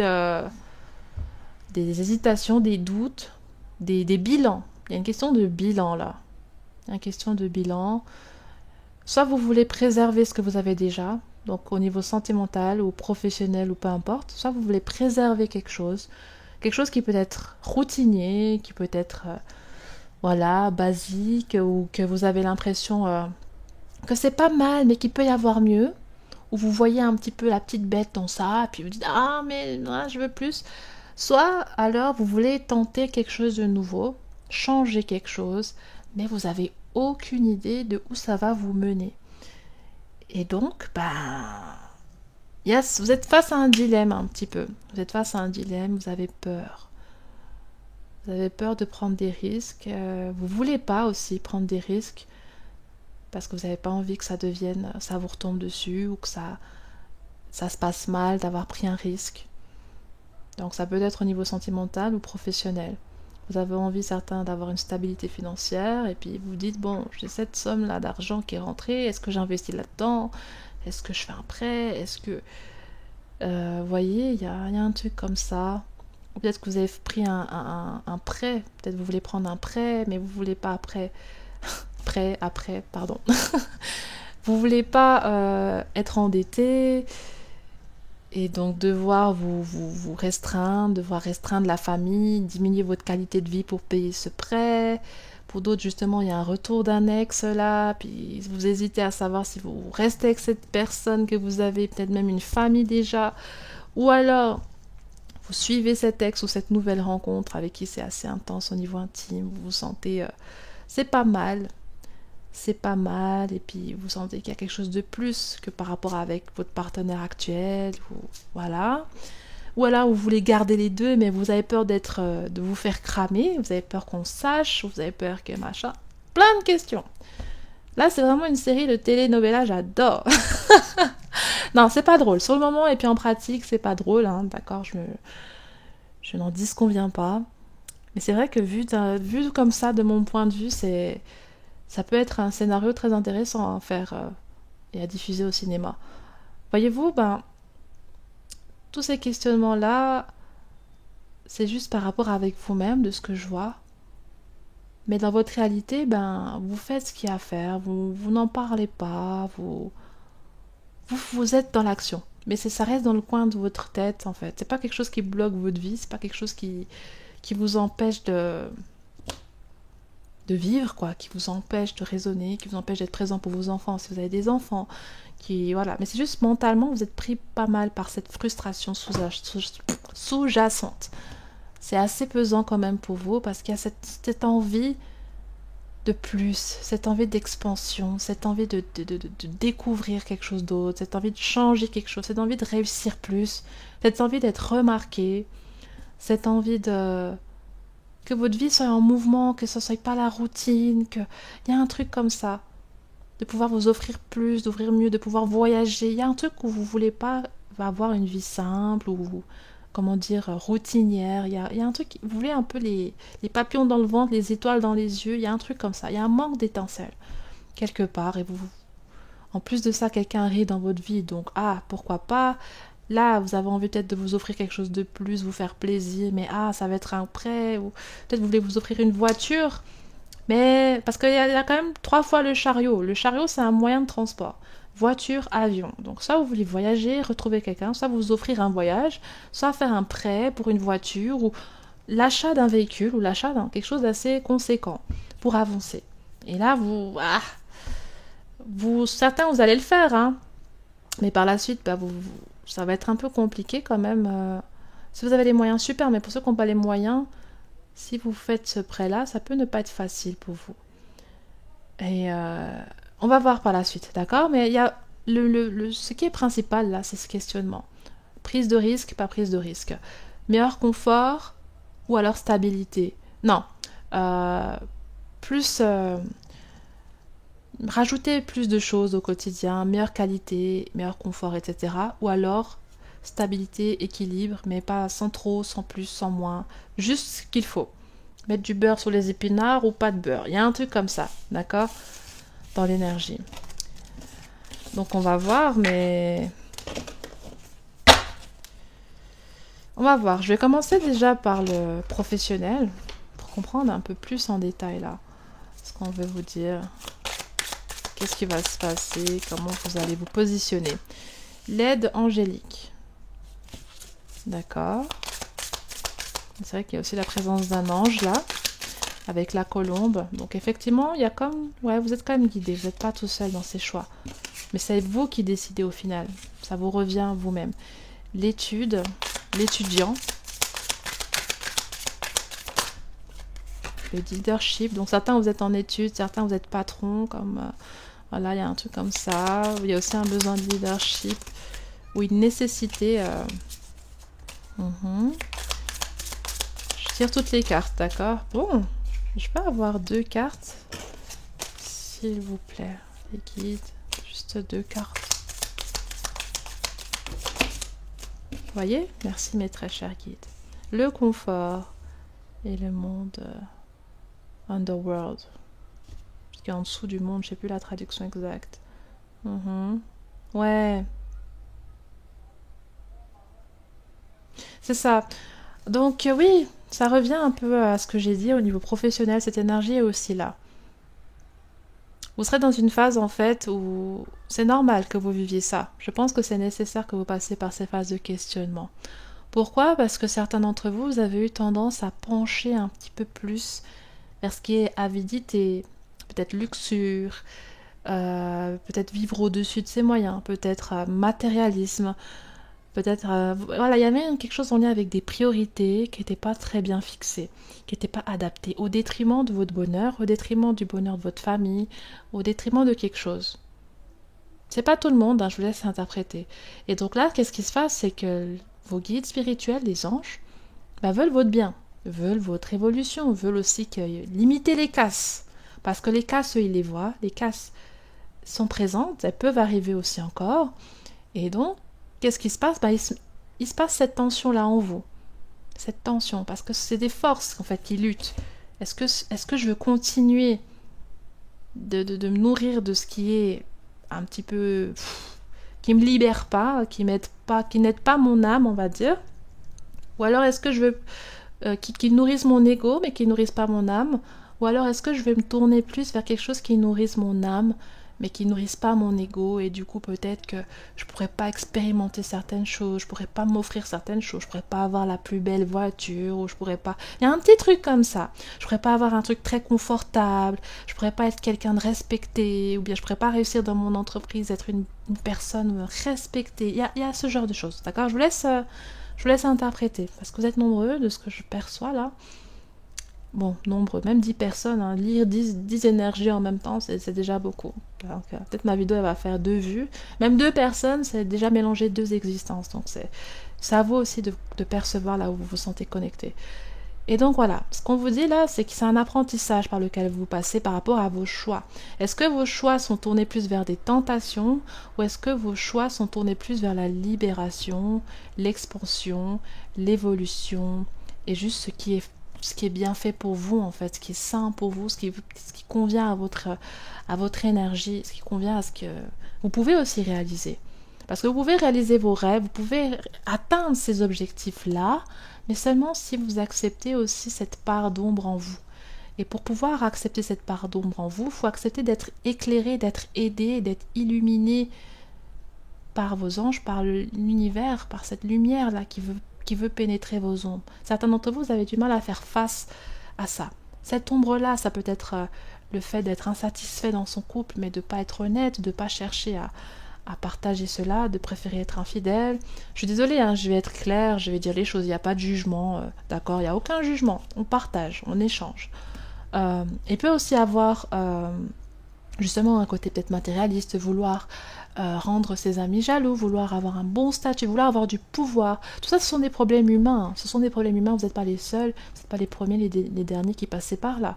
[SPEAKER 1] des hésitations, des doutes, des bilans. Il y a une question de bilan, là. Il y a une question de bilan. Soit vous voulez préserver ce que vous avez déjà, donc au niveau sentimental ou professionnel ou peu importe, soit vous voulez préserver quelque chose qui peut être routinier, qui peut être basique, ou que vous avez l'impression que c'est pas mal mais qu'il peut y avoir mieux, où vous voyez un petit peu la petite bête dans ça, et puis vous dites ah mais ah, je veux plus. Soit alors vous voulez tenter quelque chose de nouveau, changer quelque chose, mais vous avez aucune idée de où ça va vous mener. Et donc, yes, vous êtes face à un dilemme un petit peu. Vous êtes face à un dilemme, vous avez peur. Vous avez peur de prendre des risques. Vous voulez pas aussi prendre des risques parce que vous n'avez pas envie que ça devienne, ça vous retombe dessus ou que ça se passe mal d'avoir pris un risque. Donc ça peut être au niveau sentimental ou professionnel. Vous avez envie, certains, d'avoir une stabilité financière et puis vous dites, bon, j'ai cette somme-là d'argent qui est rentrée, est-ce que j'investis là-dedans? Est-ce que je fais un prêt? Est-ce que... vous voyez, il y a un truc comme ça. Peut-être que vous avez pris un prêt, peut-être que vous voulez prendre un prêt, mais vous voulez pas après... après, pardon. Vous voulez pas être endetté et donc devoir vous restreindre, devoir restreindre la famille, diminuer votre qualité de vie pour payer ce prêt. Pour d'autres, justement, il y a un retour d'un ex là, puis vous hésitez à savoir si vous restez avec cette personne que vous avez, peut-être même une famille déjà, ou alors vous suivez cet ex ou cette nouvelle rencontre avec qui c'est assez intense au niveau intime, vous vous sentez c'est pas mal, et puis vous sentez qu'il y a quelque chose de plus que par rapport avec votre partenaire actuel, ou voilà. Ou alors vous voulez garder les deux, mais vous avez peur de vous faire cramer, vous avez peur qu'on sache, vous avez peur que machin. Plein de questions. Là, c'est vraiment une série de télénovela, j'adore. Non, c'est pas drôle. Sur le moment, et puis en pratique, c'est pas drôle, hein, d'accord, je n'en disconviens pas. Mais c'est vrai que vu comme ça, de mon point de vue, ça peut être un scénario très intéressant à faire et à diffuser au cinéma. Voyez-vous, tous ces questionnements-là, c'est juste par rapport avec vous-même, de ce que je vois. Mais dans votre réalité, vous faites ce qu'il y a à faire, vous n'en parlez pas, vous êtes dans l'action. Mais ça reste dans le coin de votre tête, en fait. C'est pas quelque chose qui bloque votre vie, c'est pas quelque chose qui vous empêche de vivre, quoi, qui vous empêche de raisonner, qui vous empêche d'être présent pour vos enfants, si vous avez des enfants, voilà. Mais c'est juste mentalement, vous êtes pris pas mal par cette frustration sous-jacente. C'est assez pesant quand même pour vous, parce qu'il y a cette envie de plus, cette envie d'expansion, cette envie de découvrir quelque chose d'autre, cette envie de changer quelque chose, cette envie de réussir plus, cette envie d'être remarqué, cette envie que votre vie soit en mouvement, que ce soit pas la routine, qu'il y a un truc comme ça, de pouvoir vous offrir plus, d'ouvrir mieux, de pouvoir voyager. Il y a un truc où vous voulez pas avoir une vie simple ou, comment dire, routinière. Il y a un truc, vous voulez un peu les papillons dans le ventre, les étoiles dans les yeux. Il y a un truc comme ça. Il y a un manque d'étincelles quelque part. Et en plus de ça, quelqu'un arrive dans votre vie. Donc, pourquoi pas. Là, vous avez envie peut-être de vous offrir quelque chose de plus, vous faire plaisir, mais ça va être un prêt, ou peut-être vous voulez vous offrir une voiture, mais parce qu'il y a quand même 3 fois le chariot. Le chariot, c'est un moyen de transport. Voiture, avion. Donc soit vous voulez voyager, retrouver quelqu'un, soit vous offrir un voyage, soit faire un prêt pour une voiture, ou l'achat d'un véhicule, ou l'achat d'un quelque chose d'assez conséquent pour avancer. Et là, certains, vous allez le faire, hein. Mais par la suite, ça va être un peu compliqué quand même. Si vous avez les moyens, super, mais pour ceux qui n'ont pas les moyens, si vous faites ce prêt-là, ça peut ne pas être facile pour vous. Et on va voir par la suite, d'accord? Mais il y a ce qui est principal là, c'est ce questionnement. Prise de risque, pas prise de risque. Meilleur confort ou alors stabilité? Non. Rajouter plus de choses au quotidien, meilleure qualité, meilleur confort, etc. Ou alors stabilité, équilibre, mais pas sans trop, sans plus, sans moins, juste ce qu'il faut. Mettre du beurre sur les épinards ou pas de beurre. Il y a un truc comme ça, d'accord? Dans l'énergie. Donc on va voir, mais... On va voir. Je vais commencer déjà par le professionnel, pour comprendre un peu plus en détail là ce qu'on veut vous dire. Qu'est-ce qui va se passer? Comment vous allez vous positionner? L'aide angélique. D'accord. C'est vrai qu'il y a aussi la présence d'un ange là, avec la colombe. Donc effectivement, il y a comme... Ouais, vous êtes quand même guidé. Vous n'êtes pas tout seul dans ces choix. Mais c'est vous qui décidez au final. Ça vous revient vous-même. L'étude, l'étudiant, le leadership. Donc certains vous êtes en études, certains vous êtes patron, comme voilà, il y a un truc comme ça. Il y a aussi un besoin de leadership ou une nécessité. Je tire toutes les cartes, d'accord? Bon, je peux avoir 2 cartes, s'il vous plaît. Les guides, juste 2 cartes. Vous voyez? Merci mes très chers guides. Le confort et le monde underworld. Parce qu'en dessous du monde, je sais plus la traduction exacte. Ouais. C'est ça. Donc oui, ça revient un peu à ce que j'ai dit au niveau professionnel. Cette énergie est aussi là. Vous serez dans une phase en fait où c'est normal que vous viviez ça. Je pense que c'est nécessaire que vous passiez par ces phases de questionnement. Pourquoi? Parce que certains d'entre vous, vous avez eu tendance à pencher un petit peu plus vers ce qui est avidité, peut-être luxure, peut-être vivre au-dessus de ses moyens, peut-être matérialisme, peut-être... voilà, il y avait quelque chose en lien avec des priorités qui n'étaient pas très bien fixées, qui n'étaient pas adaptées, au détriment de votre bonheur, au détriment du bonheur de votre famille, au détriment de quelque chose. C'est pas tout le monde, hein, je vous laisse interpréter. Et donc là, qu'est-ce qui se passe? C'est que vos guides spirituels, les anges, veulent votre bien, veulent votre évolution, veulent aussi limiter les casses. Parce que les casses, eux, ils les voient, les casses sont présentes, elles peuvent arriver aussi encore. Et donc, qu'est-ce qui se passe? Il se passe cette tension-là en vous. Cette tension, parce que c'est des forces en fait qui luttent. Est-ce que je veux continuer de me nourrir de ce qui est un petit peu... qui me libère pas, qui n'aide pas mon âme, on va dire? Ou alors est-ce que je veux... qui nourrisse mon ego, mais qui nourrisse pas mon âme? Ou alors est-ce que je vais me tourner plus vers quelque chose qui nourrisse mon âme, mais qui nourrissent pas mon ego, et du coup peut-être que je pourrais pas expérimenter certaines choses, je pourrais pas m'offrir certaines choses, je pourrais pas avoir la plus belle voiture, ou je pourrais pas... Il y a un petit truc comme ça. Je pourrais pas avoir un truc très confortable, je pourrais pas être quelqu'un de respecté, ou bien je pourrais pas réussir dans mon entreprise, être une personne respectée. Il y a ce genre de choses, d'accord? Je vous laisse interpréter, parce que vous êtes nombreux de ce que je perçois là. Bon, nombreux, même 10 personnes, hein. Lire 10 énergies en même temps, c'est déjà beaucoup. Donc, peut-être ma vidéo elle va faire 2 vues. Même 2 personnes, c'est déjà mélanger 2 existences. Donc ça vaut aussi de percevoir là où vous vous sentez connecté. Et donc voilà, ce qu'on vous dit là, c'est que c'est un apprentissage par lequel vous passez par rapport à vos choix. Est-ce que vos choix sont tournés plus vers des tentations, ou est-ce que vos choix sont tournés plus vers la libération, l'expansion, l'évolution, et juste ce qui est bien fait pour vous en fait, ce qui est sain pour vous, ce qui convient à votre énergie, ce qui convient à ce que vous pouvez aussi réaliser. Parce que vous pouvez réaliser vos rêves, vous pouvez atteindre ces objectifs-là, mais seulement si vous acceptez aussi cette part d'ombre en vous. Et pour pouvoir accepter cette part d'ombre en vous, il faut accepter d'être éclairé, d'être aidé, d'être illuminé par vos anges, par l'univers, par cette lumière-là qui veut pénétrer vos ombres. Certains d'entre vous, vous avez du mal à faire face à ça. Cette ombre-là, ça peut être le fait d'être insatisfait dans son couple, mais de ne pas être honnête, de ne pas chercher à partager cela, de préférer être infidèle. Je suis désolée, hein, je vais être claire, je vais dire les choses, il n'y a pas de jugement, d'accord, il n'y a aucun jugement, on partage, on échange. Il peut aussi avoir justement un côté peut-être matérialiste, vouloir rendre ses amis jaloux, vouloir avoir un bon statut, vouloir avoir du pouvoir. Tout ça, ce sont des problèmes humains. Ce sont des problèmes humains, vous n'êtes pas les seuls, vous n'êtes pas les premiers, les derniers qui passaient par là.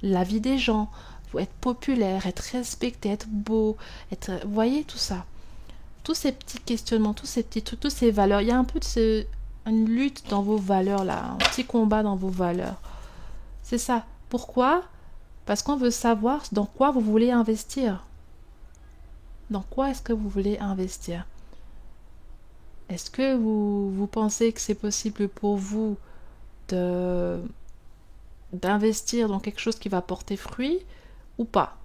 [SPEAKER 1] La vie des gens, être populaire, être respecté, être beau, être... Vous voyez tout ça. Tous ces petits questionnements, tous ces petits trucs, toutes ces valeurs. Il y a un peu une lutte dans vos valeurs là, un petit combat dans vos valeurs. C'est ça. Pourquoi? Parce qu'on veut savoir dans quoi vous voulez investir. Dans quoi est-ce que vous voulez investir? Est-ce que vous pensez que c'est possible pour vous d'investir dans quelque chose qui va porter fruit ou pas?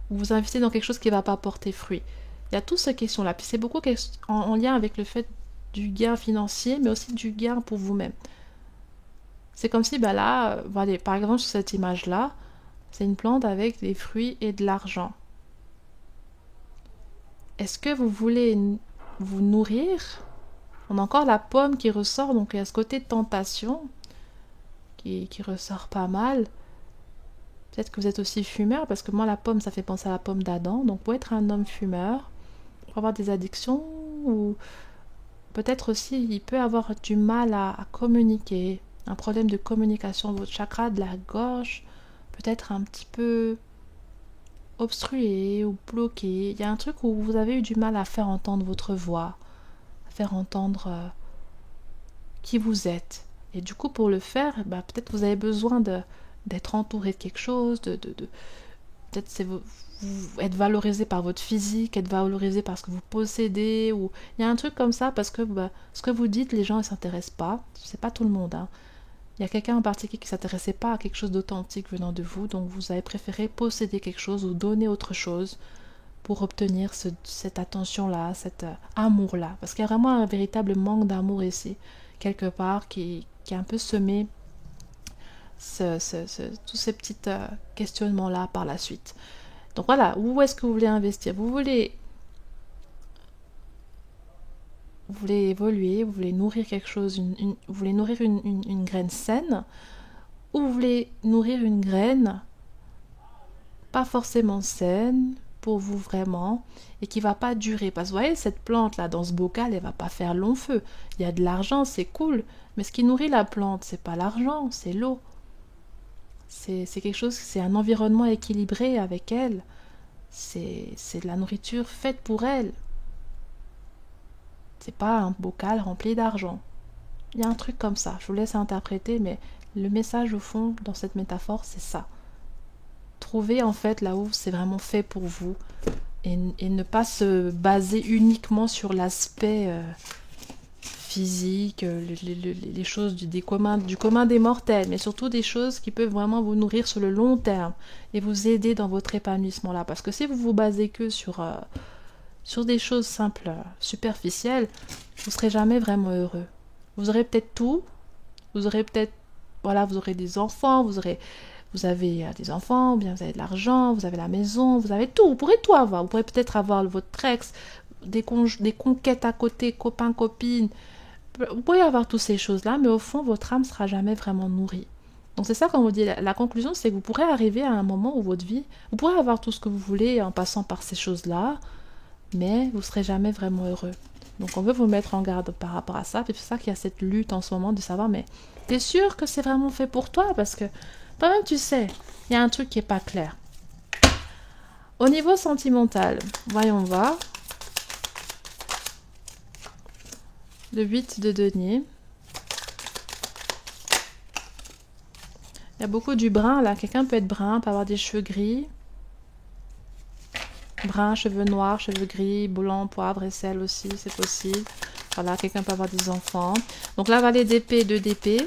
[SPEAKER 1] Vous investissez dans quelque chose qui ne va pas porter fruit. Il y a toutes ces questions-là. Puis c'est beaucoup en lien avec le fait du gain financier, mais aussi du gain pour vous-même. C'est comme si, là, voilà, par exemple, sur cette image-là, c'est une plante avec des fruits et de l'argent. est-ce que vous voulez vous nourrir? On a encore la pomme qui ressort, donc il y a ce côté de tentation qui ressort pas mal. Peut-être que vous êtes aussi fumeur, parce que moi la pomme ça fait penser à la pomme d'Adam, donc pour être un homme fumeur, pour avoir des addictions, ou peut-être aussi il peut avoir du mal à communiquer, un problème de communication, votre chakra de la gorge peut être un petit peu obstrué ou bloqué. Il y a un truc où vous avez eu du mal à faire entendre votre voix, à faire entendre qui vous êtes. Et du coup, pour le faire, peut-être vous avez besoin d'être entouré de quelque chose, peut-être c'est vous être valorisé par votre physique, être valorisé par ce que vous possédez, ou il y a un truc comme ça, parce que ce que vous dites, les gens ne s'intéressent pas. C'est pas tout le monde, hein. Il y a quelqu'un en particulier qui ne s'intéressait pas à quelque chose d'authentique venant de vous, donc vous avez préféré posséder quelque chose ou donner autre chose pour obtenir cette attention-là, cet amour-là. Parce qu'il y a vraiment un véritable manque d'amour ici, quelque part, qui a un peu semé tous ces petits questionnements-là par la suite. Donc voilà, où est-ce que vous voulez investir? Vous voulez évoluer, vous voulez nourrir quelque chose, vous voulez nourrir une graine saine, ou vous voulez nourrir une graine pas forcément saine pour vous vraiment, et qui va pas durer. Parce que vous voyez, cette plante là dans ce bocal, elle va pas faire long feu. Il y a de l'argent, c'est cool, mais ce qui nourrit la plante, c'est pas l'argent, c'est l'eau. C'est quelque chose, c'est un environnement équilibré avec elle. C'est de la nourriture faite pour elle. C'est pas un bocal rempli d'argent. Il y a un truc comme ça, je vous laisse interpréter, mais le message au fond dans cette métaphore, c'est ça. Trouvez en fait là où c'est vraiment fait pour vous, et ne pas se baser uniquement sur l'aspect physique, les choses du commun des mortels, mais surtout des choses qui peuvent vraiment vous nourrir sur le long terme et vous aider dans votre épanouissement là. Parce que si vous vous basez que sur des choses simples, superficielles, vous serez jamais vraiment heureux. Vous aurez peut-être tout, vous aurez peut-être, voilà, vous aurez des enfants, vous avez des enfants, ou bien vous avez de l'argent, vous avez la maison, vous avez tout, vous pourrez tout avoir. Vous pourrez peut-être avoir votre ex, des conquêtes à côté, copains, copines. Vous pouvez avoir toutes ces choses-là, mais au fond, votre âme sera jamais vraiment nourrie. Donc c'est ça qu'on vous dit, la conclusion, c'est que vous pourrez arriver à un moment où votre vie, vous pourrez avoir tout ce que vous voulez en passant par ces choses-là, mais vous ne serez jamais vraiment heureux. Donc on veut vous mettre en garde par rapport à ça. C'est pour ça qu'il y a cette lutte en ce moment de savoir, mais t'es sûr que c'est vraiment fait pour toi? Parce que toi-même tu sais, il y a un truc qui n'est pas clair. Au niveau sentimental, voyons voir. Le 8 de denier. Il y a beaucoup du brun là. Quelqu'un peut être brun, peut avoir des cheveux gris. Brun, cheveux noirs, cheveux gris, blanc, poivre et sel aussi, c'est possible. Voilà, quelqu'un peut avoir des enfants. Donc la valet d'épée, 2 d'épée.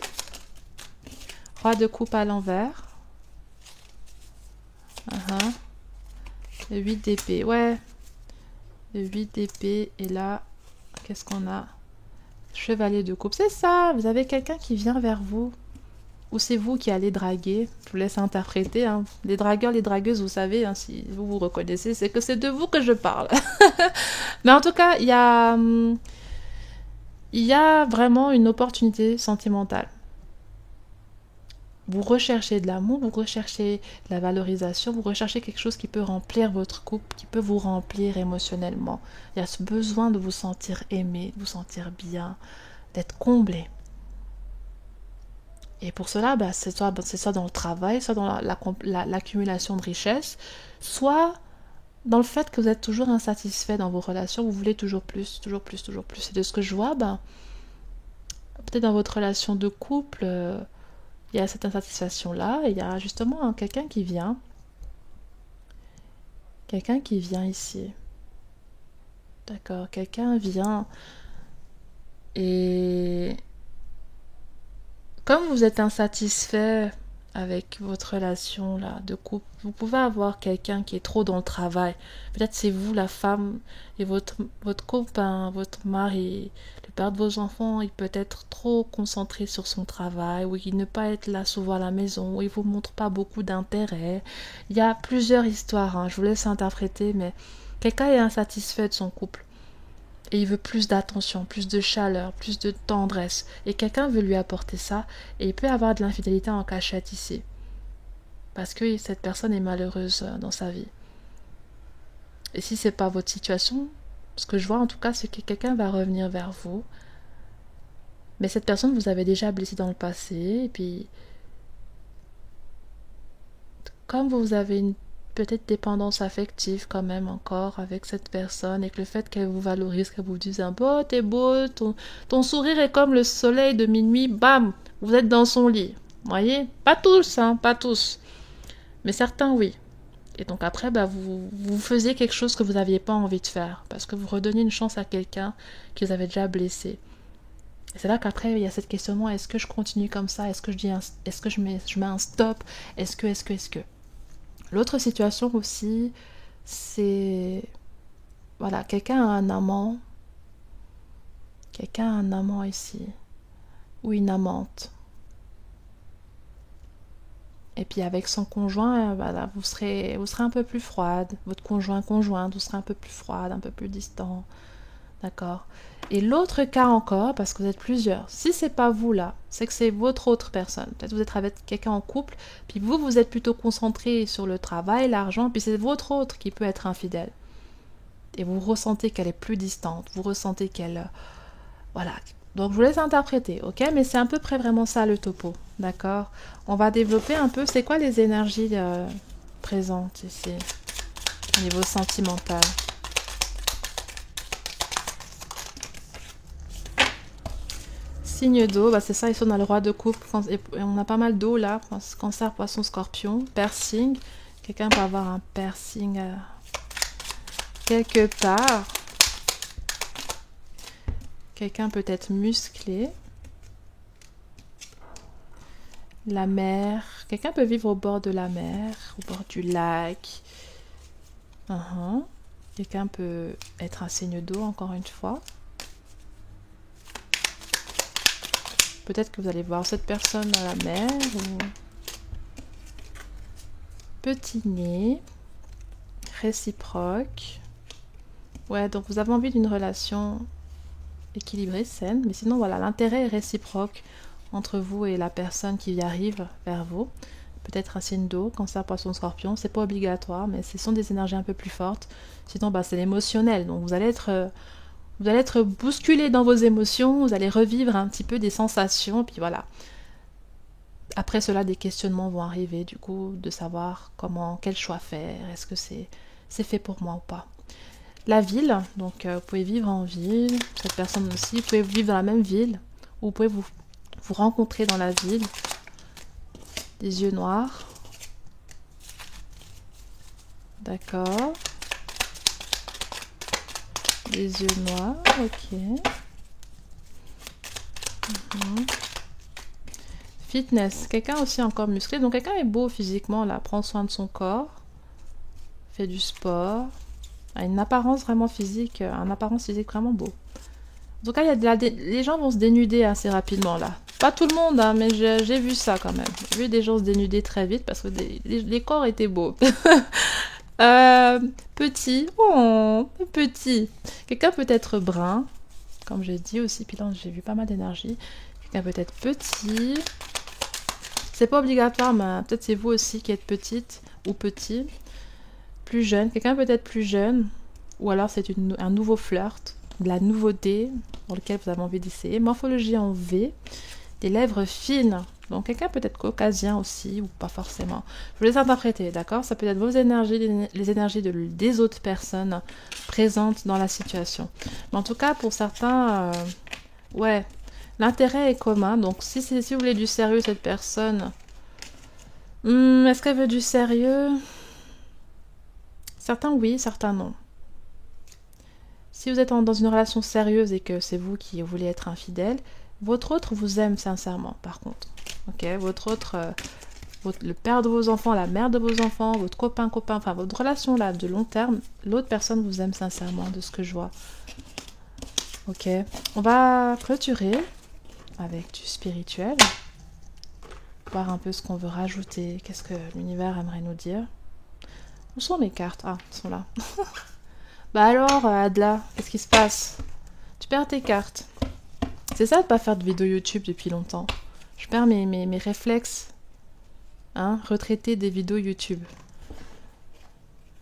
[SPEAKER 1] Roi de coupe à l'envers. Le 8 d'épée, ouais. Le 8 d'épée, et là, qu'est-ce qu'on a? Chevalier de coupe, c'est ça. Vous avez quelqu'un qui vient vers vous. Ou c'est vous qui allez draguer. Je vous laisse interpréter. Hein. Les dragueurs, les dragueuses, vous savez, hein, si vous vous reconnaissez, c'est que c'est de vous que je parle. Mais en tout cas, il y a vraiment une opportunité sentimentale. Vous recherchez de l'amour, vous recherchez de la valorisation, vous recherchez quelque chose qui peut remplir votre couple, qui peut vous remplir émotionnellement. Il y a ce besoin de vous sentir aimé, de vous sentir bien, d'être comblé. Et pour cela, c'est soit dans le travail, soit dans l'accumulation de richesses, soit dans le fait que vous êtes toujours insatisfait dans vos relations, vous voulez toujours plus, toujours plus, toujours plus. Et de ce que je vois, peut-être dans votre relation de couple, il y a cette insatisfaction-là, et il y a justement quelqu'un qui vient ici. D'accord, quelqu'un vient, et comme vous êtes insatisfait avec votre relation là de couple, vous pouvez avoir quelqu'un qui est trop dans le travail. Peut-être c'est vous la femme, et votre copain, votre mari, le père de vos enfants, il peut être trop concentré sur son travail, ou il ne pas être là souvent à la maison, ou il vous montre pas beaucoup d'intérêt. Il y a plusieurs histoires, hein, je vous laisse interpréter, mais Quelqu'un est insatisfait de son couple. Et il veut plus d'attention, plus de chaleur, plus de tendresse. Et quelqu'un veut lui apporter ça. Et il peut avoir de l'infidélité en cachette ici. Parce que cette personne est malheureuse dans sa vie. Et si c'est pas votre situation, ce que je vois en tout cas, c'est que quelqu'un va revenir vers vous. Mais cette personne vous avait déjà blessé dans le passé. Et puis, comme vous avez une peut-être dépendance affective quand même encore avec cette personne et que le fait qu'elle vous valorise, qu'elle vous dise un peu oh t'es beau, ton sourire est comme le soleil de minuit, bam, vous êtes dans son lit. Vous voyez, pas tous, hein, pas tous, mais certains oui. Et donc après vous faisiez quelque chose que vous n'aviez pas envie de faire parce que vous redonnez une chance à quelqu'un qui vous avait déjà blessé. Et c'est là qu'après il y a cette questionnement, est-ce que je continue comme ça, est-ce que je mets un stop, est-ce que l'autre situation aussi, c'est... Voilà, quelqu'un a un amant. Quelqu'un a un amant ici. Ou une amante. Et puis avec son conjoint, voilà, vous serez un peu plus froide. Votre conjointe, vous serez un peu plus froide, un peu plus distant. D'accord. Et l'autre cas encore, parce que vous êtes plusieurs, si c'est pas vous là, c'est que c'est votre autre personne. Peut-être vous êtes avec quelqu'un en couple, puis vous êtes plutôt concentré sur le travail, l'argent, puis c'est votre autre qui peut être infidèle. Et vous ressentez qu'elle est plus distante, vous ressentez qu'elle... Voilà. Donc je vous laisse interpréter, ok? Mais c'est à peu près vraiment ça le topo, d'accord? On va développer un peu, c'est quoi les énergies présentes ici, au niveau sentimental? Signe d'eau, c'est ça, ici on a le roi de coupe, et on a pas mal d'eau là, cancer, poisson, scorpion, piercing, quelqu'un peut avoir un piercing quelque part, quelqu'un peut être musclé, la mer, quelqu'un peut vivre au bord de la mer, au bord du lac, quelqu'un peut être un signe d'eau encore une fois. Peut-être que vous allez voir cette personne à la mer ou petit nez, réciproque. Ouais, donc vous avez envie d'une relation équilibrée, saine, mais sinon voilà, l'intérêt est réciproque entre vous et la personne qui arrive vers vous. Peut-être un signe d'eau, cancer, poisson, scorpion, c'est pas obligatoire, mais ce sont des énergies un peu plus fortes. Sinon, c'est l'émotionnel, donc vous allez être bousculé dans vos émotions, vous allez revivre un petit peu des sensations, puis voilà. Après cela, des questionnements vont arriver, du coup, de savoir quel choix faire, est-ce que c'est fait pour moi ou pas. La ville, donc vous pouvez vivre en ville, cette personne aussi, vous pouvez vivre dans la même ville, ou vous pouvez vous rencontrer dans la ville. Des yeux noirs. D'accord. Des yeux noirs, ok. Fitness, quelqu'un aussi encore musclé. Donc quelqu'un est beau physiquement, là, prend soin de son corps, fait du sport, a une apparence vraiment physique, vraiment beau. En tout cas, les gens vont se dénuder assez rapidement, là. Pas tout le monde, hein, mais j'ai vu ça quand même. J'ai vu des gens se dénuder très vite parce que les corps étaient beaux. Petit. Oh, petit. Quelqu'un peut être brun, comme j'ai dit aussi, puis là j'ai vu pas mal d'énergie. Quelqu'un peut être petit. C'est pas obligatoire, mais peut-être c'est vous aussi qui êtes petite ou petit. Plus jeune. Quelqu'un peut être plus jeune. Ou alors c'est un nouveau flirt, de la nouveauté dans lequel vous avez envie d'essayer. Morphologie en V. Des lèvres fines. Donc quelqu'un peut être caucasien aussi, ou pas forcément. Je vous laisse interpréter, d'accord? Ça peut être vos énergies, les énergies des autres personnes présentes dans la situation. Mais en tout cas, pour certains, ouais, l'intérêt est commun. Donc si vous voulez du sérieux, cette personne, est-ce qu'elle veut du sérieux? Certains oui, certains non. Si vous êtes dans une relation sérieuse et que c'est vous qui voulez être infidèle, votre autre vous aime sincèrement, par contre. Ok, votre autre, le père de vos enfants, la mère de vos enfants, votre copain, enfin votre relation là de long terme, l'autre personne vous aime sincèrement, de ce que je vois. Ok, on va clôturer avec du spirituel. Voir un peu ce qu'on veut rajouter, qu'est-ce que l'univers aimerait nous dire. Où sont mes cartes? Ah, elles sont là. Bah alors, Adla, qu'est-ce qui se passe? Tu perds tes cartes. C'est ça de pas faire de vidéo YouTube depuis longtemps. Je perds mes réflexes. Hein, retraités des vidéos YouTube.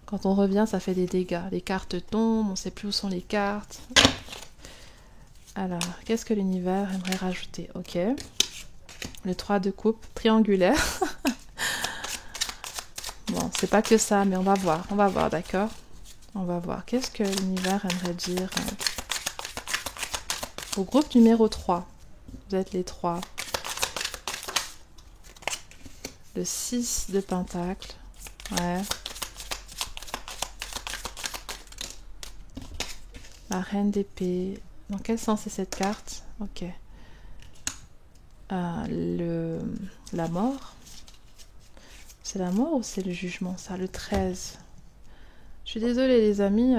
[SPEAKER 1] Quand on revient, ça fait des dégâts. Les cartes tombent, on sait plus où sont les cartes. Alors, qu'est-ce que l'univers aimerait rajouter? Ok. Le 3 de coupe, triangulaire. Bon, c'est pas que ça, mais on va voir, d'accord? On va voir. Qu'est-ce que l'univers aimerait dire au groupe numéro 3? Vous êtes les 3. Le 6 de pentacle. Ouais. La reine d'épée. Dans quel sens est cette carte? Ok. La mort. C'est la mort ou c'est le jugement, ça? Le 13. Je suis désolée, les amis.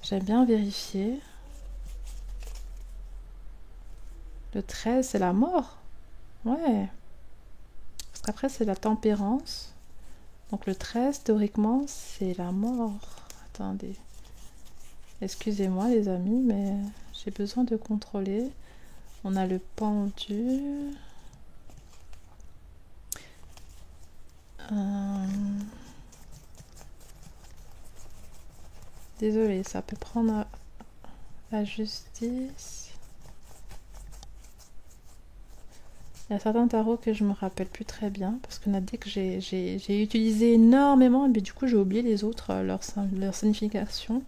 [SPEAKER 1] J'aime bien vérifier. Le 13, c'est la mort. Ouais. Parce qu'après, c'est la tempérance. Donc le 13, théoriquement, c'est la mort. Attendez. Excusez-moi, les amis, mais j'ai besoin de contrôler. On a le pendu. Désolée, ça peut prendre la justice. Il y a certains tarots que je me rappelle plus très bien parce qu'on a dit que j'ai utilisé énormément, mais du coup j'ai oublié les autres, leur signification.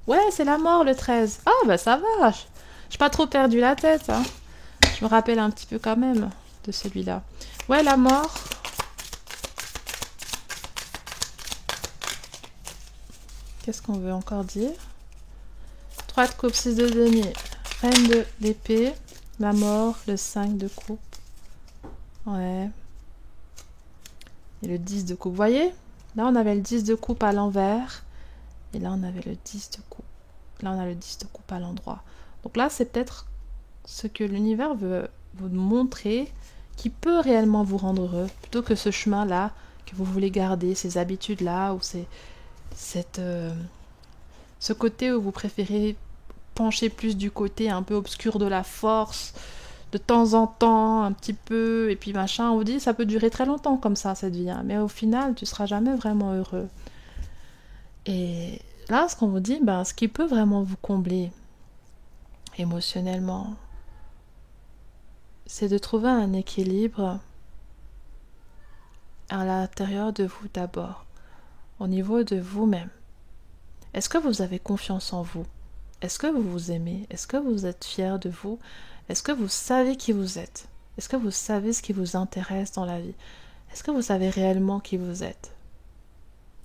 [SPEAKER 1] Ouais, c'est la mort le 13. Ah bah ça va, j'ai pas trop perdu la tête. Hein. Je me rappelle un petit peu quand même de celui-là. Ouais, la mort. Qu'est-ce qu'on veut encore dire? 3 de coupe, 6 de denier, reine d'épée, la mort, le 5 de coupe. Ouais. Et le 10 de coupe. Vous voyez? Là, on avait le 10 de coupe à l'envers. Et là, on avait le 10 de coupe. Là, on a le 10 de coupe à l'endroit. Donc là, c'est peut-être ce que l'univers veut vous montrer qui peut réellement vous rendre heureux. Plutôt que ce chemin-là que vous voulez garder, ces habitudes-là, ou ce côté où vous préférez pencher plus du côté un peu obscur de la force, de temps en temps, un petit peu, et puis machin, on vous dit ça peut durer très longtemps comme ça, cette vie, hein, mais au final, tu seras jamais vraiment heureux. Et là, ce qu'on vous dit, ce qui peut vraiment vous combler émotionnellement, c'est de trouver un équilibre à l'intérieur de vous d'abord, au niveau de vous-même. Est-ce que vous avez confiance en vous? Est-ce que vous vous aimez? Est-ce que vous êtes fier de vous? Est-ce que vous savez qui vous êtes? Est-ce que vous savez ce qui vous intéresse dans la vie? Est-ce que vous savez réellement qui vous êtes?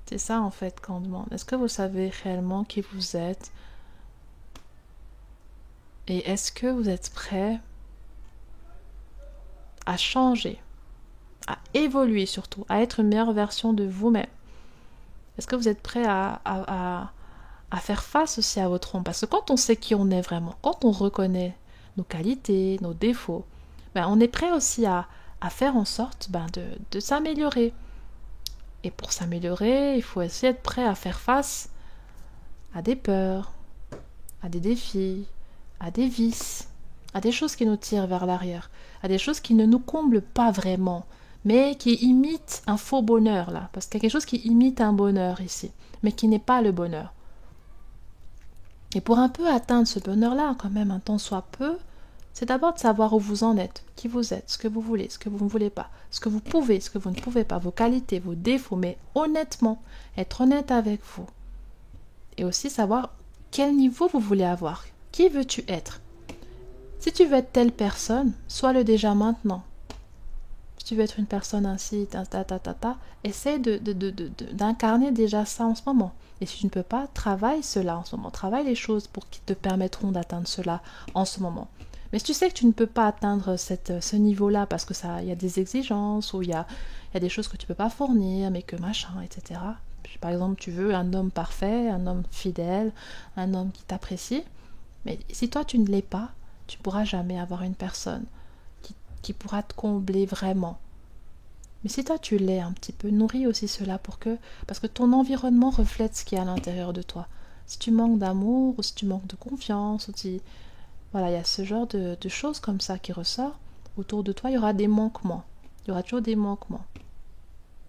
[SPEAKER 1] C'est ça en fait qu'on demande. Est-ce que vous savez réellement qui vous êtes? Et est-ce que vous êtes prêt à changer, à évoluer surtout, à être une meilleure version de vous-même? Est-ce que vous êtes prêt à faire face aussi à votre ombre? Parce que quand on sait qui on est vraiment, quand on reconnaît nos qualités, nos défauts, on est prêt aussi à faire en sorte de s'améliorer. Et pour s'améliorer, il faut aussi être prêt à faire face à des peurs, à des défis, à des vices, à des choses qui nous tirent vers l'arrière, à des choses qui ne nous comblent pas vraiment, mais qui imitent un faux bonheur là, parce qu'il y a quelque chose qui imite un bonheur ici, mais qui n'est pas le bonheur. Et pour un peu atteindre ce bonheur-là, quand même un temps soit peu, c'est d'abord de savoir où vous en êtes, qui vous êtes, ce que vous voulez, ce que vous ne voulez pas, ce que vous pouvez, ce que vous ne pouvez pas, vos qualités, vos défauts, mais honnêtement, être honnête avec vous. Et aussi savoir quel niveau vous voulez avoir, qui veux-tu être. Si tu veux être telle personne, sois-le déjà maintenant. Si tu veux être une personne ainsi, essaie d'incarner déjà ça en ce moment. Et si tu ne peux pas, travaille cela en ce moment. Travaille les choses qui te permettront d'atteindre cela en ce moment. Mais si tu sais que tu ne peux pas atteindre ce niveau-là parce que il y a des exigences ou il y a des choses que tu ne peux pas fournir, mais que machin, etc. Par exemple, tu veux un homme parfait, un homme fidèle, un homme qui t'apprécie. Mais si toi, tu ne l'es pas, tu ne pourras jamais avoir une personne qui pourra te combler vraiment. Mais si toi tu l'es un petit peu, nourris aussi cela parce que ton environnement reflète ce qui est à l'intérieur de toi. Si tu manques d'amour, ou si tu manques de confiance, ou si, voilà, il y a ce genre de choses comme ça qui ressort. Autour de toi, il y aura des manquements. Il y aura toujours des manquements.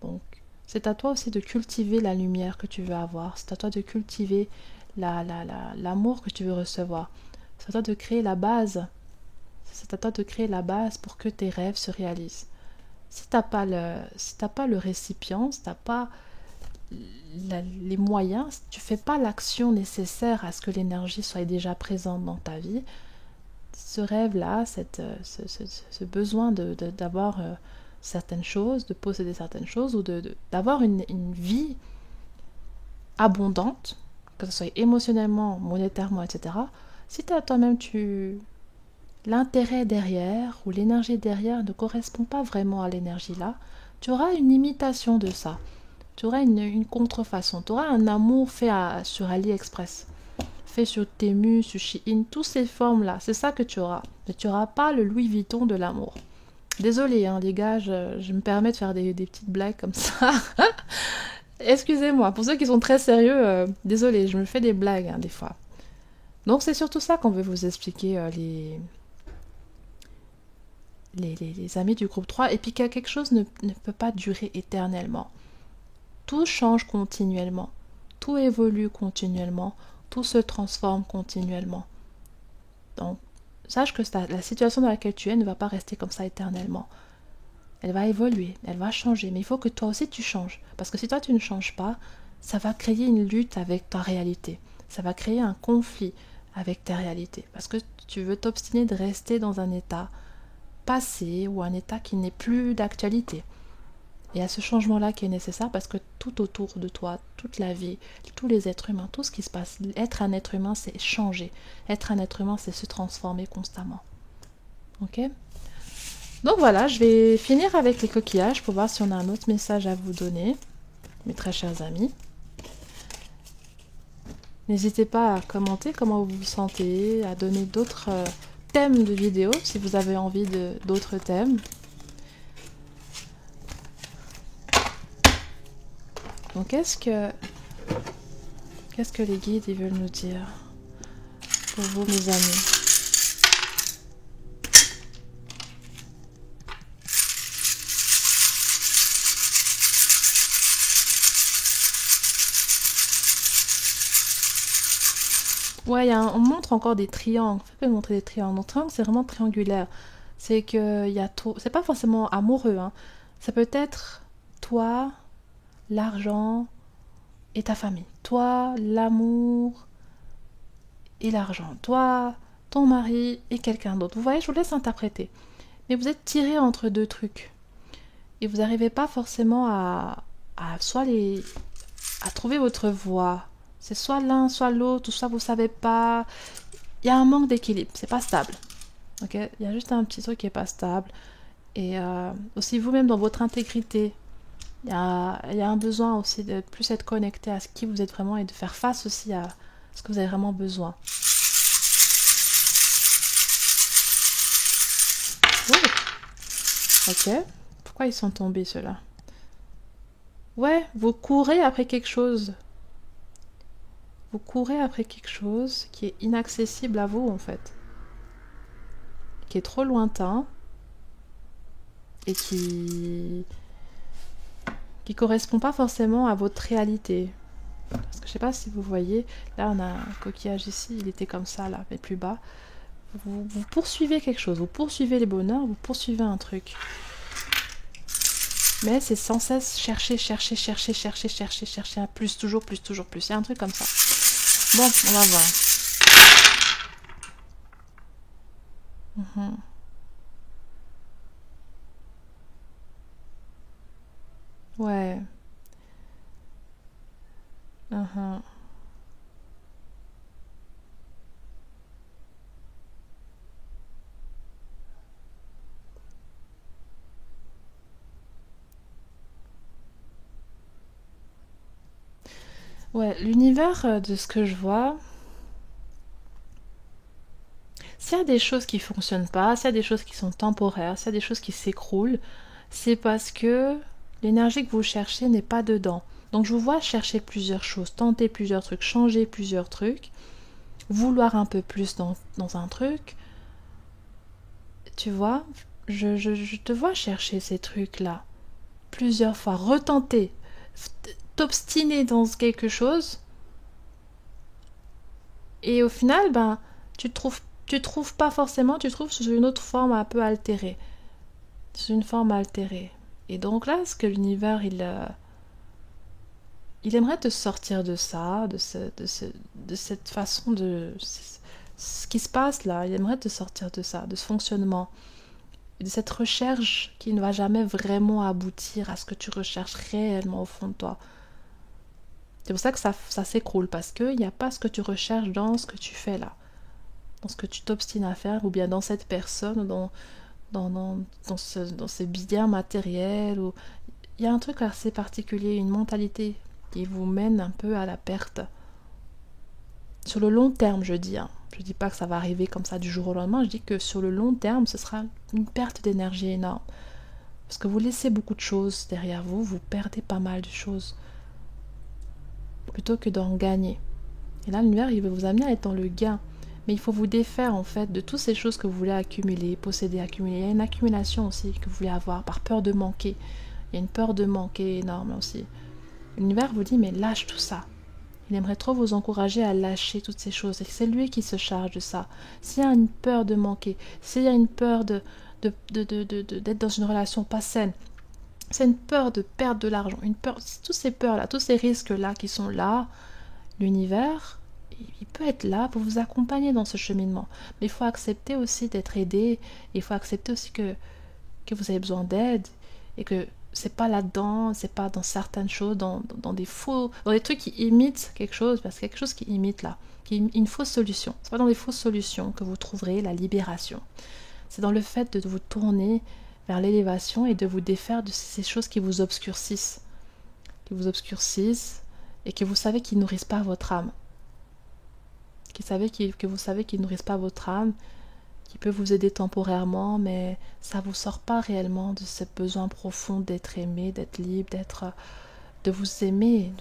[SPEAKER 1] Donc, c'est à toi aussi de cultiver la lumière que tu veux avoir. C'est à toi de cultiver l'amour que tu veux recevoir. C'est à toi de créer la base. C'est à toi de créer la base pour que tes rêves se réalisent. Si t'as pas le récipient, si t'as pas les moyens, si tu fais pas l'action nécessaire à ce que l'énergie soit déjà présente dans ta vie, ce rêve-là, ce besoin d'avoir certaines choses, de posséder certaines choses, ou d'avoir une vie abondante, que ce soit émotionnellement, monétairement, etc. Si toi-même, l'intérêt derrière ou l'énergie derrière ne correspond pas vraiment à l'énergie là, tu auras une imitation de ça. Tu auras une contrefaçon. Tu auras un amour fait sur AliExpress, fait sur Temu, sur Shein, toutes ces formes-là. C'est ça que tu auras. Mais tu n'auras pas le Louis Vuitton de l'amour. Désolée, hein, les gars, je me permets de faire des petites blagues comme ça. Excusez-moi, pour ceux qui sont très sérieux, désolée, je me fais des blagues hein, des fois. Donc c'est surtout ça qu'on veut vous expliquer, les amis du groupe 3, et puis que quelque chose ne peut pas durer éternellement. Tout change continuellement, tout évolue continuellement, tout se transforme continuellement. Donc, sache que la situation dans laquelle tu es ne va pas rester comme ça éternellement. Elle va évoluer, elle va changer, mais il faut que toi aussi tu changes. Parce que si toi tu ne changes pas, ça va créer une lutte avec ta réalité. Ça va créer un conflit avec ta réalité. Parce que tu veux t'obstiner de rester dans un état passé ou un état qui n'est plus d'actualité. Il y a ce changement-là qui est nécessaire parce que tout autour de toi, toute la vie, tous les êtres humains, tout ce qui se passe, être un être humain, c'est changer. Être un être humain, c'est se transformer constamment. Ok ? Donc voilà, je vais finir avec les coquillages pour voir si on a un autre message à vous donner, mes très chers amis. N'hésitez pas à commenter comment vous vous sentez, à donner d'autres thèmes de vidéos si vous avez envie d'autres thèmes. Donc qu'est-ce que les guides ils veulent nous dire pour vous, mes amis? Ouais, on montre encore des triangles. On peut montrer des triangles. Donc, triangle, c'est vraiment triangulaire. C'est que il y a trop. C'est pas forcément amoureux. Hein. Ça peut être toi, l'argent et ta famille. Toi, l'amour et l'argent. Toi, ton mari et quelqu'un d'autre. Vous voyez, je vous laisse interpréter. Mais vous êtes tiré entre deux trucs. Et vous n'arrivez pas forcément à trouver votre voie. C'est soit l'un, soit l'autre, ou soit vous savez pas. Il y a un manque d'équilibre, c'est pas stable. Ok, il y a juste un petit truc qui est pas stable. Et aussi vous-même dans votre intégrité, il y a un besoin aussi de plus être connecté à ce qui vous êtes vraiment et de faire face aussi à ce que vous avez vraiment besoin. Oh. Ok, pourquoi ils sont tombés ceux-là? Ouais, vous courez après quelque chose. Vous courez après quelque chose qui est inaccessible à vous en fait. Qui est trop lointain et qui correspond pas forcément à votre réalité. Parce que je sais pas si vous voyez, là on a un coquillage ici, il était comme ça là, mais plus bas. Vous poursuivez quelque chose, vous poursuivez les bonheurs, vous poursuivez un truc. Mais c'est sans cesse chercher un plus, toujours plus, toujours plus. C'est un truc comme ça. Bon, on va voir. Ouais. Ouais, l'univers de ce que je vois, s'il y a des choses qui fonctionnent pas, s'il y a des choses qui sont temporaires, s'il y a des choses qui s'écroulent, c'est parce que l'énergie que vous cherchez n'est pas dedans. Donc je vous vois chercher plusieurs choses, tenter plusieurs trucs, changer plusieurs trucs, vouloir un peu plus dans un truc. Tu vois, je te vois chercher ces trucs-là plusieurs fois, retenter, t'obstiner dans quelque chose, et au final, ben, tu trouves pas forcément, tu trouves sous une autre forme un peu altérée, sous une forme altérée. Et donc là, ce que l'univers, il aimerait te sortir de ça, de cette façon ce qui se passe là, il aimerait te sortir de ça, de ce fonctionnement, de cette recherche qui ne va jamais vraiment aboutir à ce que tu recherches réellement au fond de toi. C'est pour ça que ça s'écroule, parce qu'il n'y a pas ce que tu recherches dans ce que tu fais là, dans ce que tu t'obstines à faire, ou bien dans cette personne, ou dans ces biens matériels. Ou... Il y a un truc assez particulier, une mentalité qui vous mène un peu à la perte. Sur le long terme, je dis. Je ne dis pas que ça va arriver comme ça du jour au lendemain, je dis que sur le long terme, ce sera une perte d'énergie énorme. Parce que vous laissez beaucoup de choses derrière vous, vous perdez pas mal de choses. Plutôt que d'en gagner. Et là, l'univers, il veut vous amener à être dans le gain. Mais il faut vous défaire, en fait, de toutes ces choses que vous voulez accumuler, posséder, accumuler. Il y a une accumulation aussi que vous voulez avoir par peur de manquer. Il y a une peur de manquer énorme aussi. L'univers vous dit, mais lâche tout ça. Il aimerait trop vous encourager à lâcher toutes ces choses. Et c'est lui qui se charge de ça. S'il y a une peur de manquer, s'il y a une peur d'être dans une relation pas saine, c'est une peur de perdre de l'argent, une peur, toutes ces peurs-là, tous ces risques-là qui sont là, l'univers, il peut être là pour vous accompagner dans ce cheminement. Mais il faut accepter aussi d'être aidé, il faut accepter aussi que vous avez besoin d'aide, et que c'est pas là-dedans, c'est pas dans certaines choses, dans des trucs qui imitent quelque chose, parce qu'il y a quelque chose qui imite là, une fausse solution. C'est pas dans des fausses solutions que vous trouverez la libération. C'est dans le fait de vous tourner vers l'élévation et de vous défaire de ces choses qui vous obscurcissent, et que vous savez qu'ils nourrissent pas votre âme, que vous savez qu'ils nourrissent pas votre âme, qui peut vous aider temporairement, mais ça vous sort pas réellement de ce besoin profond d'être aimé, d'être libre, de vous aimer,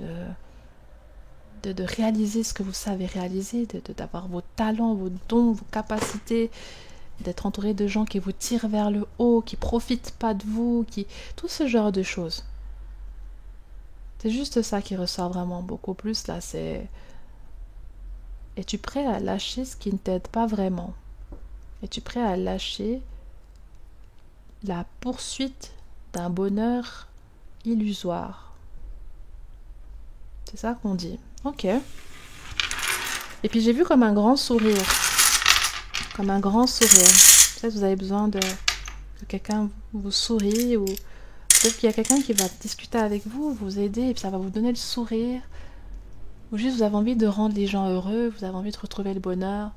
[SPEAKER 1] de réaliser ce que vous savez réaliser, d'avoir vos talents, vos dons, vos capacités, d'être entouré de gens qui vous tirent vers le haut, qui profitent pas de vous, tout ce genre de choses. C'est juste ça qui ressort vraiment beaucoup plus là, c'est... Es-tu prêt à lâcher ce qui ne t'aide pas vraiment? Es-tu prêt à lâcher la poursuite d'un bonheur illusoire? C'est ça qu'on dit. Ok. Et puis j'ai vu comme un grand sourire. Comme un grand sourire. Peut-être vous avez besoin que quelqu'un vous sourie, ou peut-être qu'il y a quelqu'un qui va discuter avec vous, vous aider, et puis ça va vous donner le sourire. Ou juste vous avez envie de rendre les gens heureux, vous avez envie de retrouver le bonheur.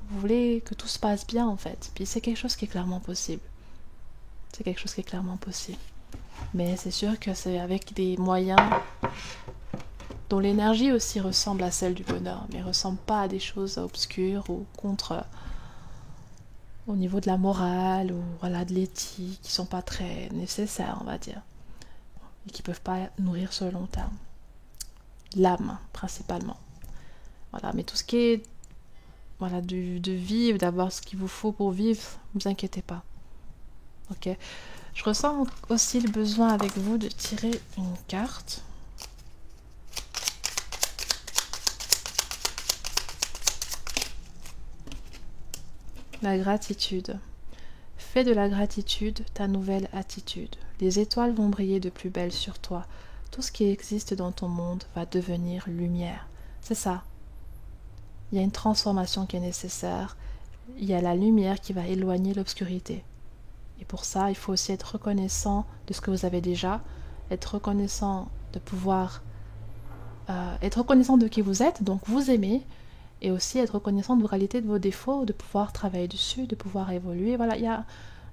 [SPEAKER 1] Vous voulez que tout se passe bien en fait. Puis c'est quelque chose qui est clairement possible. C'est quelque chose qui est clairement possible. Mais c'est sûr que c'est avec des moyens dont l'énergie aussi ressemble à celle du bonheur, mais ne ressemble pas à des choses obscures ou contre, au niveau de la morale ou voilà, de l'éthique, qui sont pas très nécessaires, on va dire, et qui peuvent pas nourrir sur le long terme. L'âme, principalement. Voilà, mais tout ce qui est voilà, de vivre, d'avoir ce qu'il vous faut pour vivre, ne vous inquiétez pas. Ok. Je ressens aussi le besoin avec vous de tirer une carte. La gratitude. Fais de la gratitude ta nouvelle attitude. Les étoiles vont briller de plus belle sur toi. Tout ce qui existe dans ton monde va devenir lumière. C'est ça. Il y a une transformation qui est nécessaire. Il y a la lumière qui va éloigner l'obscurité. Et pour ça, il faut aussi être reconnaissant de ce que vous avez déjà, être reconnaissant de pouvoir... être reconnaissant de qui vous êtes, donc vous aimer, et aussi être reconnaissant de vos qualités, de vos défauts, de pouvoir travailler dessus, de pouvoir évoluer. Voilà, il y a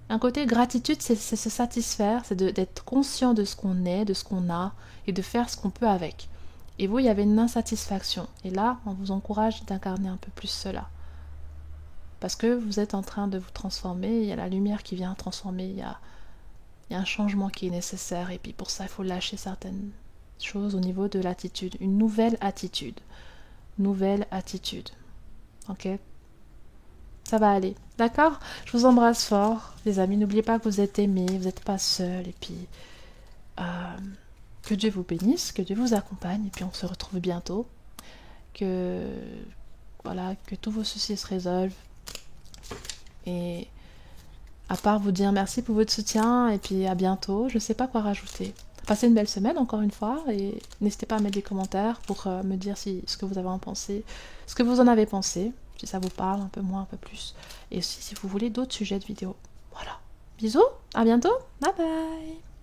[SPEAKER 1] un côté gratitude, c'est se satisfaire, c'est d'être conscient de ce qu'on est, de ce qu'on a, et de faire ce qu'on peut avec. Et vous, il y avait une insatisfaction. Et là, on vous encourage d'incarner un peu plus cela. parce que vous êtes en train de vous transformer, il y a la lumière qui vient transformer, il y a un changement qui est nécessaire, et puis pour ça, il faut lâcher certaines choses au niveau de l'attitude, une nouvelle attitude. Nouvelle attitude. Ok? Ça va aller. D'accord? Je vous embrasse fort, les amis. N'oubliez pas que vous êtes aimés, vous n'êtes pas seuls. Et puis, que Dieu vous bénisse, que Dieu vous accompagne. Et puis, on se retrouve bientôt. Que, voilà, que tous vos soucis se résolvent. Et à part vous dire merci pour votre soutien. Et puis, à bientôt. Je ne sais pas quoi rajouter. Passez une belle semaine, encore une fois. Et n'hésitez pas à mettre des commentaires pour me dire ce que vous avez en pensé, ce que vous en avez pensé. Si ça vous parle, un peu moins, un peu plus. Et aussi si vous voulez d'autres sujets de vidéo. Voilà. Bisous, à bientôt, bye bye.